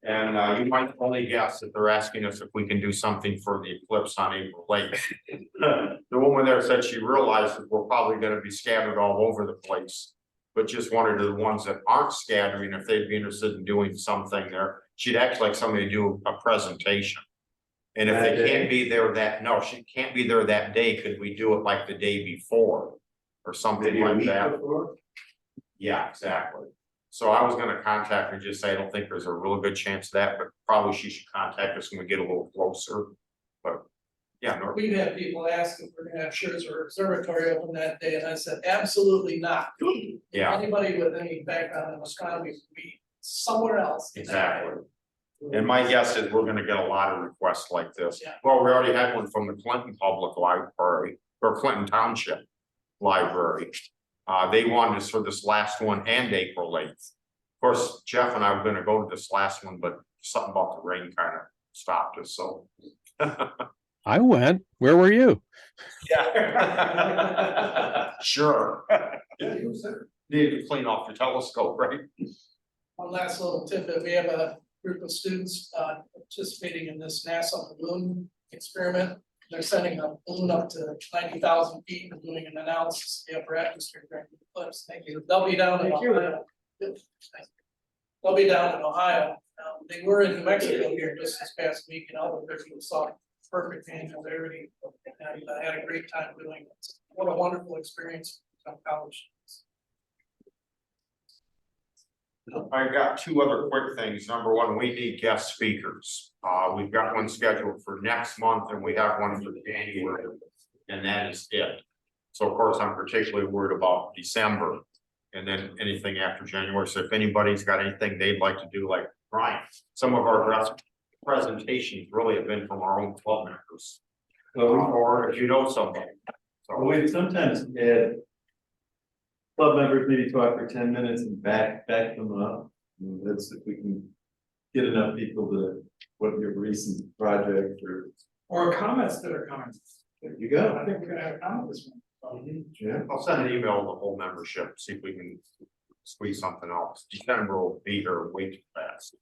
Speaker 1: And you might only guess that they're asking us if we can do something for the eclipse on April 8th. The woman there said she realizes we're probably gonna be scattered all over the place. But just wanted the ones that aren't scattering, if they'd be interested in doing something there, she'd actually like somebody to do a presentation. And if they can't be there she can't be there that day, could we do it like the day before? Or something like that? Yeah, exactly. So I was gonna contact her and just say, I don't think there's a real good chance of that, but probably she should contact us when we get a little closer. But yeah, no.
Speaker 6: We've had people ask if we're gonna have Shares or Observatory open that day, and I said, absolutely not.
Speaker 1: Yeah.
Speaker 6: Anybody with any background in astronomy would be somewhere else.
Speaker 1: Exactly. And my guess is we're gonna get a lot of requests like this.
Speaker 6: Yeah.
Speaker 1: Well, we already had one from the Clinton Public Library or Clinton Township Library. They wanted us for this last one and April 8th. Of course, Jeff and I were gonna go to this last one, but something about the rain kind of stopped us, so.
Speaker 4: I went. Where were you?
Speaker 1: Yeah. Sure. Needed to clean off your telescope, right?
Speaker 6: One last little tidbit, we have a group of students participating in this NASA balloon experiment. They're sending a balloon up to 90,000 feet and doing an analysis of the upper atmosphere during the eclipse. Thank you. They'll be down in Ohio. They'll be down in Ohio. They were in New Mexico here just this past week, and Albuquerque saw perfect angularity. And I had a great time doing it. What a wonderful experience from college.
Speaker 1: I got two other quick things. Number one, we need guest speakers. We've got one scheduled for next month and we have one for January. And that is it. So of course, I'm particularly worried about December and then anything after January. So if anybody's got anything they'd like to do, like Brian, some of our presentations really have been from our own club members. Or if you know somebody. So
Speaker 12: We sometimes add club members maybe talk for 10 minutes and back them up. And that's if we can get enough people to what your recent project
Speaker 2: Or comments that are coming.
Speaker 12: there you go.
Speaker 2: I think we're gonna have a comment this one.
Speaker 12: Yeah.
Speaker 1: I'll send an email to the whole membership, see if we can squeeze something else. December will be here way too fast.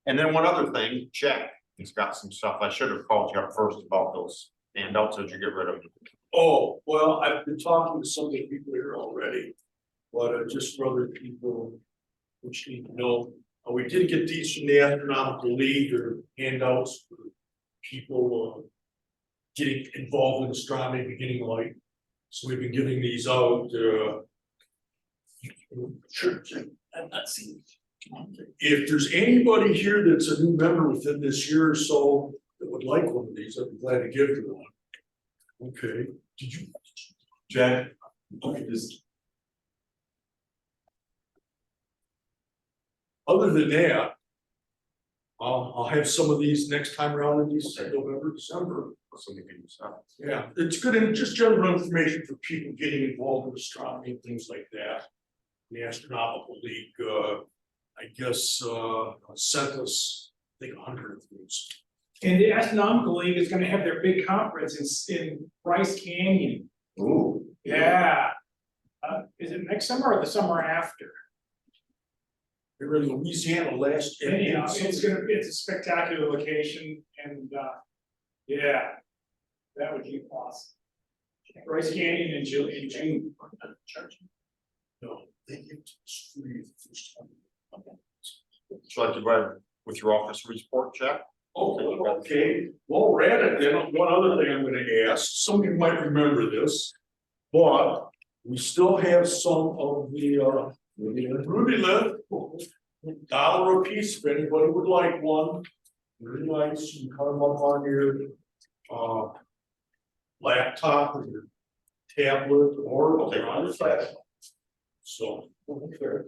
Speaker 1: And then one other thing, check. He's got some stuff. I should have called you up first about those handouts. Did you get rid of them?
Speaker 7: Oh, well, I've been talking to some of the people here already, but just for other people which need to know, we did get these from the Astronomical League or handouts for people getting involved in astronomy, beginning light. So we've been giving these out. Sure, I've not seen it. If there's anybody here that's a new member within this year or so that would like one of these, I'd be glad to give them one. Okay, did you,
Speaker 12: Jack, just
Speaker 7: other than that, I'll have some of these next time around in November, December. Yeah, it's good and just general information for people getting involved in astronomy and things like that. The Astronomical League, I guess, sent us, I think, 100 of these.
Speaker 2: And the Astronomical League is gonna have their big conference in Bryce Canyon.
Speaker 12: ooh.
Speaker 2: Yeah. Is it next summer or the summer after?
Speaker 7: They were in Louisiana last.
Speaker 2: Anyhow, it's a spectacular location and, yeah, that would be awesome. Bryce Canyon in June.
Speaker 7: No, they give it to us free the first time.
Speaker 1: Should I divide with your office report, Jack?
Speaker 7: Okay, while we're at it, then one other thing I'm gonna ask, some of you might remember this. But we still have some of the Ruby left. $1 a piece if anybody would like one. Very nice, you can cut them up on your laptop or your tablet or on your phone. So, okay.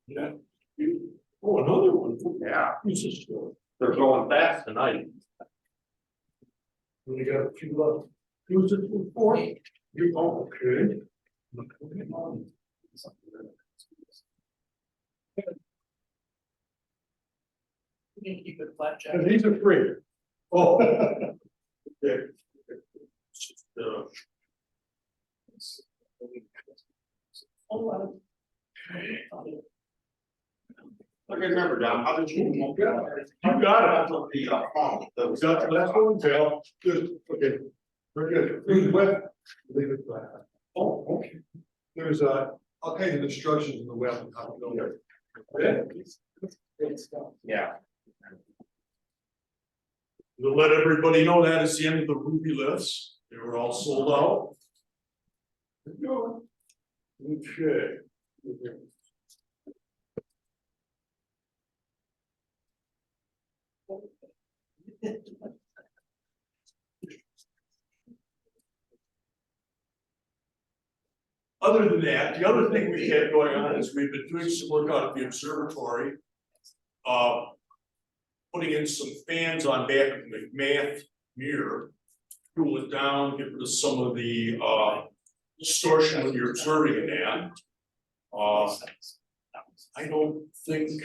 Speaker 7: Yeah. Oh, another one.
Speaker 1: Yeah.
Speaker 7: This is
Speaker 1: They're going fast tonight.
Speaker 7: we got a few left. Who's it for? You, oh, okay.
Speaker 6: You can keep it flat, Jack.
Speaker 7: And these are free. Oh. Okay.
Speaker 1: Okay, remember, Don, how did you?
Speaker 7: You got it.
Speaker 1: The phone.
Speaker 7: That was got the last one, Bill. Good, okay. Very good. Leave it wet. Leave it wet. Oh, okay. There's all kinds of instructions in the web on how to go there.
Speaker 1: Yeah.
Speaker 7: We'll let everybody know that is the end of the Ruby list. They were all sold out. There you go. Okay. Other than that, the other thing we had going on is we've been doing some work out at the observatory. Putting in some fans on back of the McMath mirror, cool it down, get rid of some of the distortion when you're observing it at. I don't think.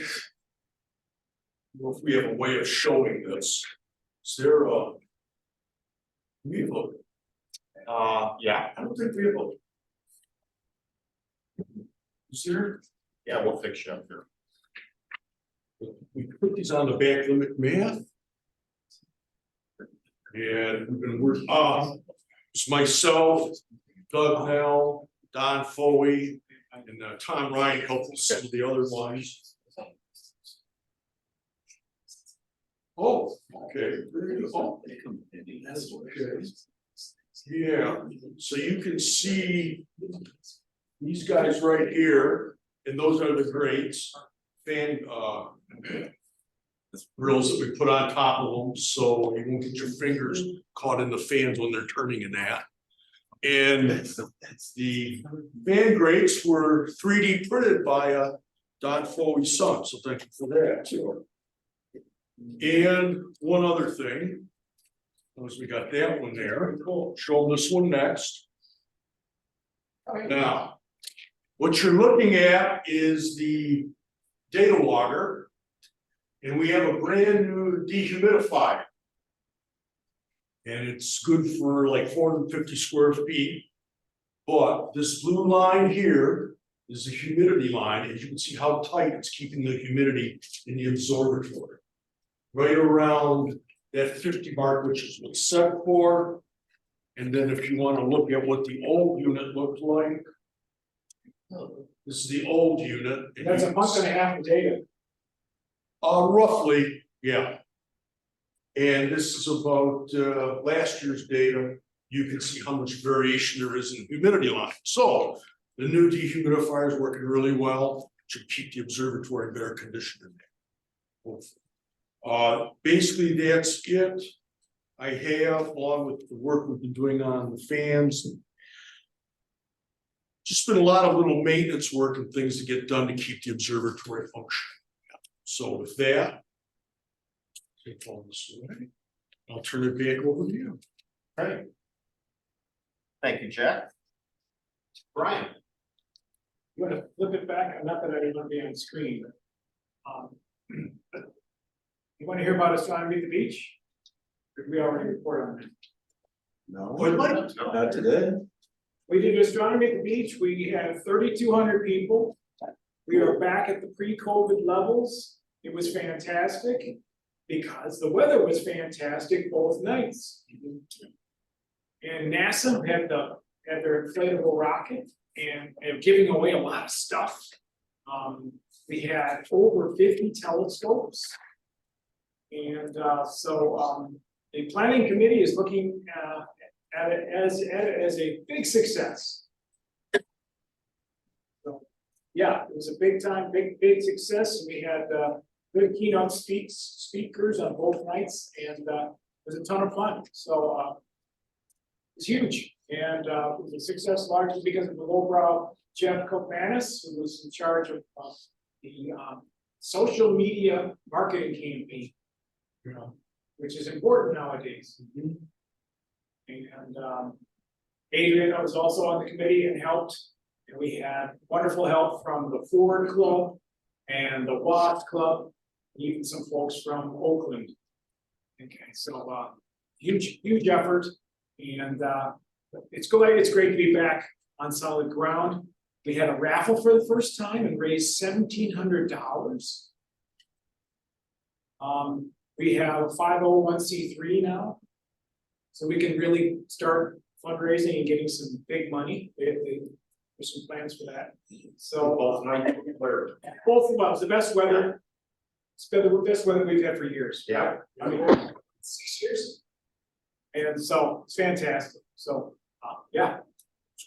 Speaker 7: If we have a way of showing this, is there we have a
Speaker 1: Yeah,
Speaker 7: I don't think we have a. Is there?
Speaker 1: yeah, we'll fix you up here.
Speaker 7: We put these on the back limit math. And we're gonna work, it's myself, Doug Nell, Don Foley, and Tom Ryan helped with some of the other ones. Oh, okay. Oh, okay. Yeah, so you can see these guys right here, and those are the grates, fan, grills that we put on top of them, so you won't get your fingers caught in the fans when they're turning in that. And the fan grates were 3D printed by Don Foley's son, so thank you for that too. And one other thing, as we got that one there, show them this one next. Now, what you're looking at is the data logger, and we have a brand new dehumidifier. And it's good for like 450 square feet. But this blue line here is the humidity line, and you can see how tight it's keeping the humidity in the observatory. Right around that 50 mark, which is what's set for. And then if you want to look at what the old unit looked like. This is the old unit.
Speaker 2: That's a month and a half of data.
Speaker 7: Roughly, yeah. And this is about last year's data. You can see how much variation there is in the humidity line. So the new dehumidifier is working really well. Should keep the observatory better conditioned. Basically that's it. I have, along with the work we've been doing on the fans, just been a lot of little maintenance work and things to get done to keep the observatory functioning. So with that, take all this away. I'll turn it back over to you.
Speaker 1: Great. Thank you, Jack. Brian.
Speaker 2: You want to flip it back? Not that I want to be on screen. You want to hear about astronomy at the beach? Did we already report on that?
Speaker 12: No,
Speaker 7: I'd like to.
Speaker 12: not today.
Speaker 2: We did astronomy at the beach. We had 3,200 people. We are back at the pre-COVID levels. It was fantastic because the weather was fantastic both nights. And NASA had their inflatable rocket and giving away a lot of stuff. We had over 50 telescopes. And the planning committee is looking at it as a big success. So, yeah, it was a big time, big success. We had good keynote speakers on both nights, and it was a ton of fun. So it's huge, and it was a success largely because of the Lowbrow Jeff Kopanis, who was in charge of the social media marketing campaign, which is important nowadays. And Adrian was also on the committee and helped, and we had wonderful help from the Ford Club and the Watt Club, and even some folks from Oakland. Okay, so huge effort, and it's great to be back on solid ground. We had a raffle for the first time and raised $1,700. We have a 501c3 now, so we can really start fundraising and getting some big money. There's some plans for that. So both of us, the best weather. It's been the best weather we've had for years.
Speaker 1: Yeah.
Speaker 2: I mean, 6 years. And so it's fantastic. So yeah.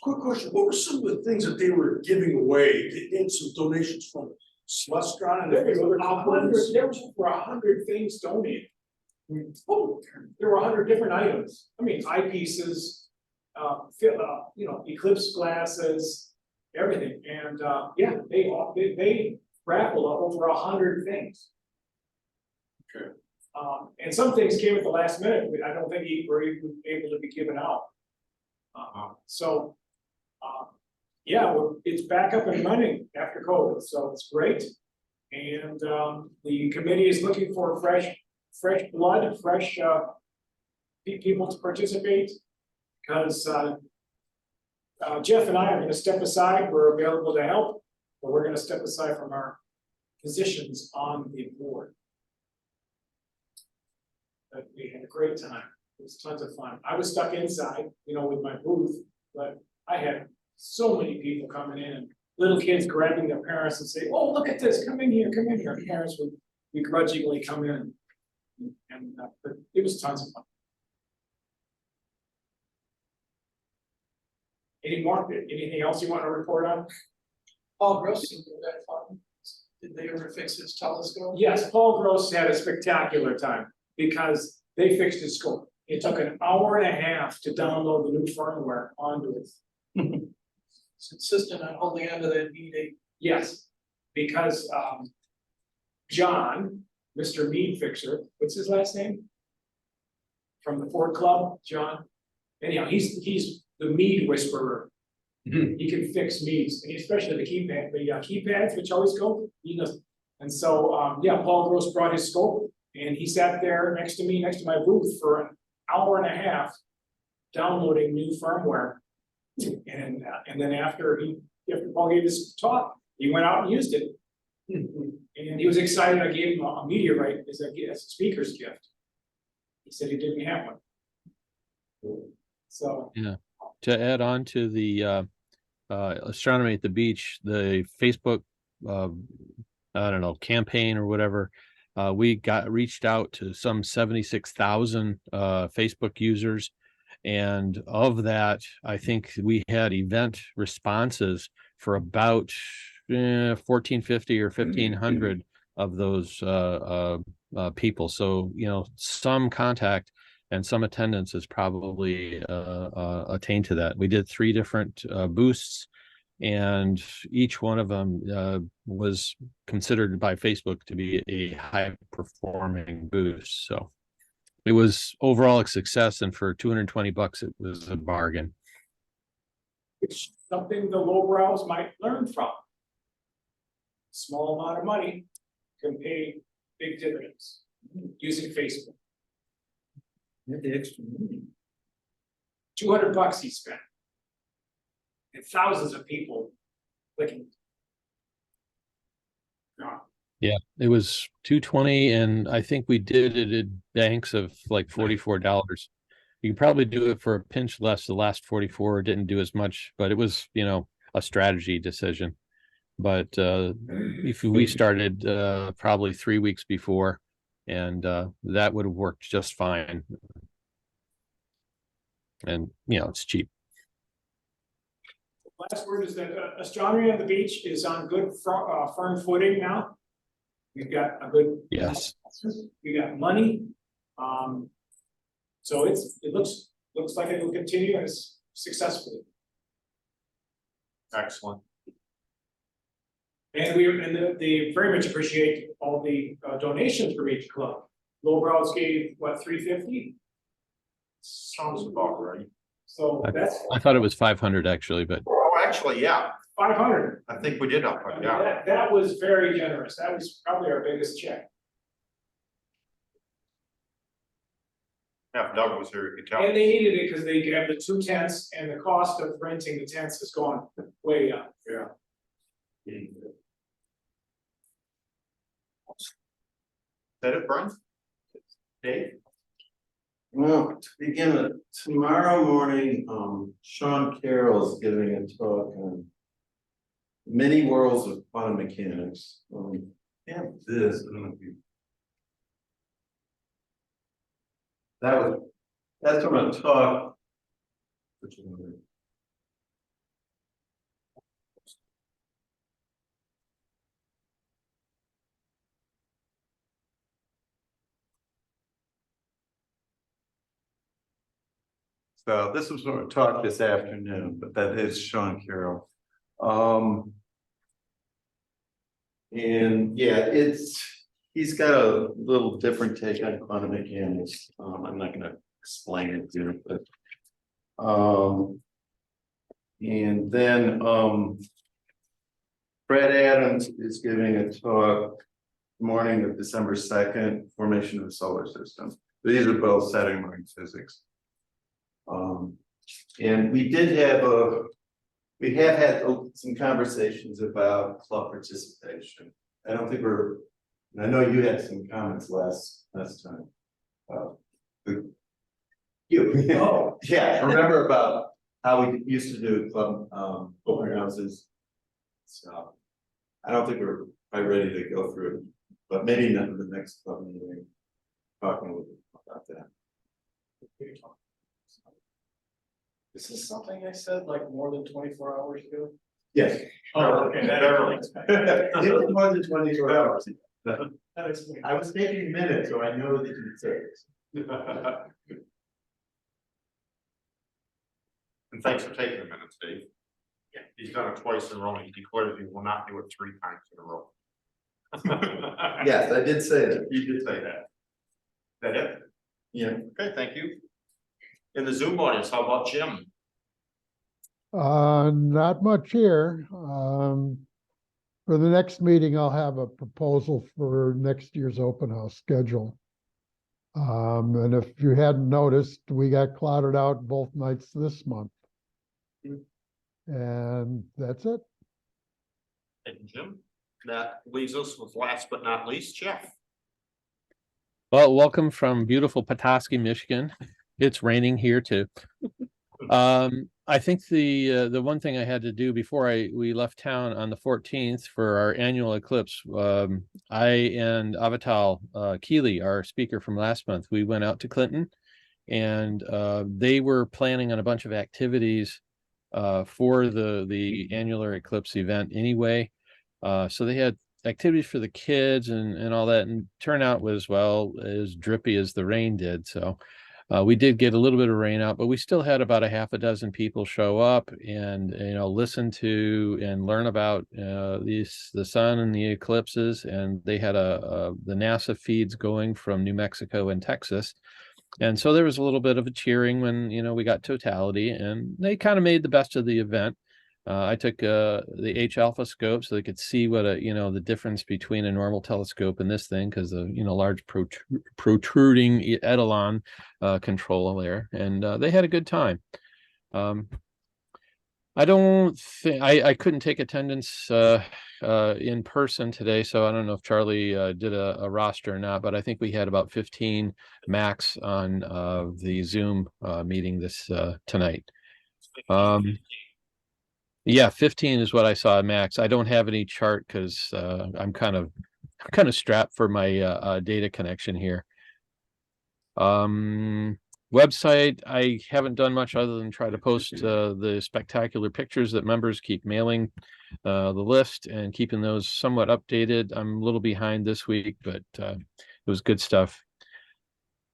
Speaker 7: Quick question, what were some of the things that they were giving away? They had some donations from Celestron and
Speaker 2: There was over 100 things donated. Oh, there were 100 different items. I mean, eyepieces, Eclipse glasses, everything. And yeah, they raffled over 100 things.
Speaker 7: Okay.
Speaker 2: And some things came at the last minute. I don't think were even able to be given out. Yeah, it's back up and running after COVID, so it's great. And the committee is looking for fresh blood, fresh people to participate. because Jeff and I are gonna step aside, we're available to help, but we're gonna step aside from our positions on the board. But we had a great time, it was tons of fun, I was stuck inside, with my booth, but I had so many people coming in, and little kids grabbing their parents and say, oh, look at this, come in here, and parents would begrudgingly come in. And but it was tons of fun. Anything else you want to report on?
Speaker 6: Paul Gross, did they ever fix his telescope?
Speaker 2: Yes, Paul Gross had a spectacular time because they fixed his scope. It took an hour and a half to download the new firmware onto it.
Speaker 6: It's insistent on holding onto that meeting.
Speaker 2: Yes, because John, Mr. Mead Fixer, what's his last name? From the Ford Club, John. Anyhow, he's the Mead whisperer. He can fix Meads, and especially the keypads, which always go, he knows. And so, yeah, Paul Gross brought his scope, and he sat there next to me, next to my booth for an hour and a half, downloading new firmware. And then after Paul gave his talk, he went out and used it. And he was excited. I gave him a meteorite as a speaker's gift. He said he didn't have one. So
Speaker 4: yeah, to add on to the astronomy at the beach, the Facebook I don't know, campaign or whatever, we reached out to some 76,000 Facebook users. And of that, I think we had event responses for about 1,450 or 1,500 of those people. So, some contact and some attendance is probably attained to that. We did 3 different boosts, and each one of them was considered by Facebook to be a high performing boost. So it was overall a success, and for $220, it was a bargain.
Speaker 2: it's something the lowbrows might learn from. Small amount of money can pay big dividends using Facebook.
Speaker 12: The extra money.
Speaker 2: $200 he spent. And thousands of people clicking.
Speaker 4: Yeah, it was $220, and I think we did it at banks of like $44. You can probably do it for a pinch less. The last 44 didn't do as much, but it was, a strategy decision. But if we started probably 3 weeks before, and that would have worked just fine. And it's cheap.
Speaker 2: Last word is that astronomy on the beach is on good firm footing now. We've got a good.
Speaker 4: Yes.
Speaker 2: We got money. So it looks like it will continue as successfully.
Speaker 1: Excellent.
Speaker 2: And they very much appreciate all the donations from each club. Lowbrows gave what, $350?
Speaker 1: Sounds about right.
Speaker 2: So that's
Speaker 4: I thought it was 500 actually, but
Speaker 1: Oh, actually, yeah,
Speaker 2: 500.
Speaker 1: I think we did up,
Speaker 2: I mean,
Speaker 1: yeah.
Speaker 2: that was very generous. That was probably our biggest check.
Speaker 1: Yeah, if Doug was here, you could tell.
Speaker 2: And they needed it because they have the 2 tents, and the cost of renting the tents has gone way up.
Speaker 1: Yeah. Is that it, Brian? Dave?
Speaker 12: Well, to begin with, tomorrow morning, Sean Carroll is giving a talk on many worlds of quantum mechanics. Yeah, this, I don't know if you. That's from a talk. So this was from a talk this afternoon, but that is Sean Carroll. And yeah, he's got a little different take on quantum mechanics. I'm not gonna explain it here, but and then Fred Adams is giving a talk morning of December 2nd, formation of the solar system. These are both setting marine physics. And we have had some conversations about club participation. I don't think and I know you had some comments last time.
Speaker 5: Oh.
Speaker 12: Yeah, remember about how we used to do club, open houses. So, I don't think we're quite ready to go through it, but maybe not in the next club meeting, talking a little bit about that.
Speaker 6: This is something I said like more than 24 hours ago.
Speaker 12: Yes.
Speaker 5: Oh, okay, that
Speaker 12: It was more than 24 hours.
Speaker 6: That explains.
Speaker 12: I was taking minutes, so I know that you said this.
Speaker 1: And thanks for taking the minutes, Dave. Yeah, he's done it twice in a row, and he declared he will not do it 3 times in a row.
Speaker 12: Yes, I did say that.
Speaker 1: You did say that. That it?
Speaker 12: Yeah.
Speaker 1: Okay, thank you. In the Zoom audience, how about Jim?
Speaker 13: Not much here. For the next meeting, I'll have a proposal for next year's open house schedule. And if you hadn't noticed, we got clouded out both nights this month. And that's it.
Speaker 1: Thank you, Jim. That leaves us with last but not least, Jeff.
Speaker 4: Well, welcome from beautiful Petoskey, Michigan. It's raining here too. I think the one thing I had to do before we left town on the 14th for our annual eclipse, I and Avital Keeley, our speaker from last month, we went out to Clinton, and they were planning on a bunch of activities for the annular eclipse event anyway. So they had activities for the kids and all that, and turnout was, well, as drippy as the rain did. So we did get a little bit of rain out, but we still had about a half a dozen people show up and, listen to and learn about the sun and the eclipses. And they had the NASA feeds going from New Mexico and Texas. And so there was a little bit of a cheering when, we got totality, and they kind of made the best of the event. I took the H alpha scope so they could see what the difference between a normal telescope and this thing, because the large protruding etalon control there, and they had a good time. I don't think I couldn't take attendance in person today, so I don't know if Charlie did a roster or not, but I think we had about 15 max on the Zoom meeting this tonight. Yeah, 15 is what I saw max. I don't have any chart because I'm kind of strapped for my data connection here. Website, I haven't done much other than try to post the spectacular pictures that members keep mailing the list and keeping those somewhat updated. I'm a little behind this week, but it was good stuff.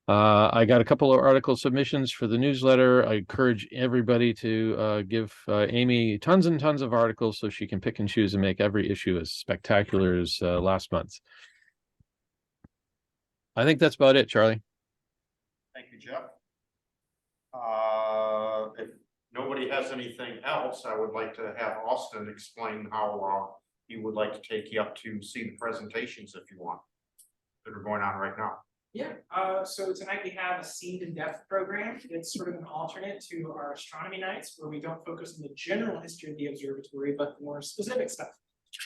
Speaker 4: I got a couple of article submissions for the newsletter. I encourage everybody to give Amy tons and tons of articles so she can pick and choose and make every issue as spectacular as last month's. I think that's about it, Charlie.
Speaker 1: Thank you, Jeff. If nobody has anything else, I would like to have Austin explain how he would like to take you up to see the presentations if you want that are going on right now.
Speaker 14: Yeah, so tonight we have a Seed in Depth program. It's sort of an alternate to our astronomy nights where we don't focus on the general history of the observatory, but more specific stuff.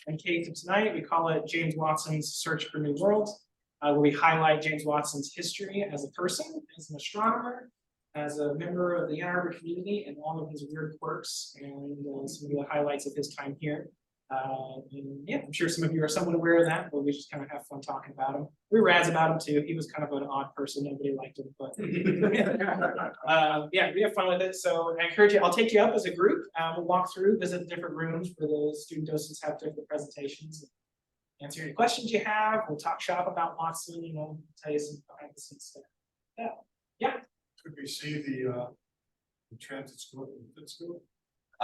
Speaker 14: In case of tonight, we call it James Watson's Search for New Worlds, where we highlight James Watson's history as a person, as an astronomer, as a member of the Ann Arbor community, and all of his weird quirks and some of the highlights of his time here. And yeah, I'm sure some of you are somewhat aware of that, but we just kind of have fun talking about him. We razz about him too. He was kind of an odd person. Nobody liked him, but yeah, we have fun with it. So I encourage you, I'll take you up as a group. We'll walk through, visit the different rooms where the student docents have different presentations, answer any questions you have. We'll talk shop about Watson, tell you some behind the scenes stuff. Yeah.
Speaker 7: Could we see the transit school and fit school?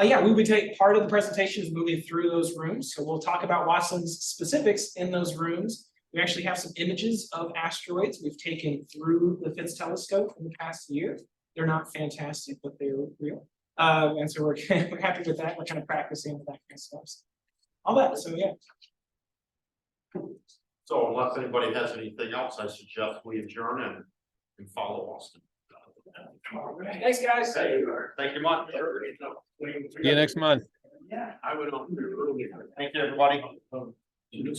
Speaker 14: Yeah, we would take part of the presentations moving through those rooms. So we'll talk about Watson's specifics in those rooms. We actually have some images of asteroids we've taken through the FITS telescope in the past year. They're not fantastic, but they're real. And so we're happy with that. We're kind of practicing with that kind of stuff. All that, so yeah.
Speaker 1: So unless anybody has anything else, I suggest we adjourn and follow Austin.
Speaker 14: Thanks, guys.
Speaker 1: Thank you much.
Speaker 4: See you next month.
Speaker 1: Yeah, I would. Thank you, everybody.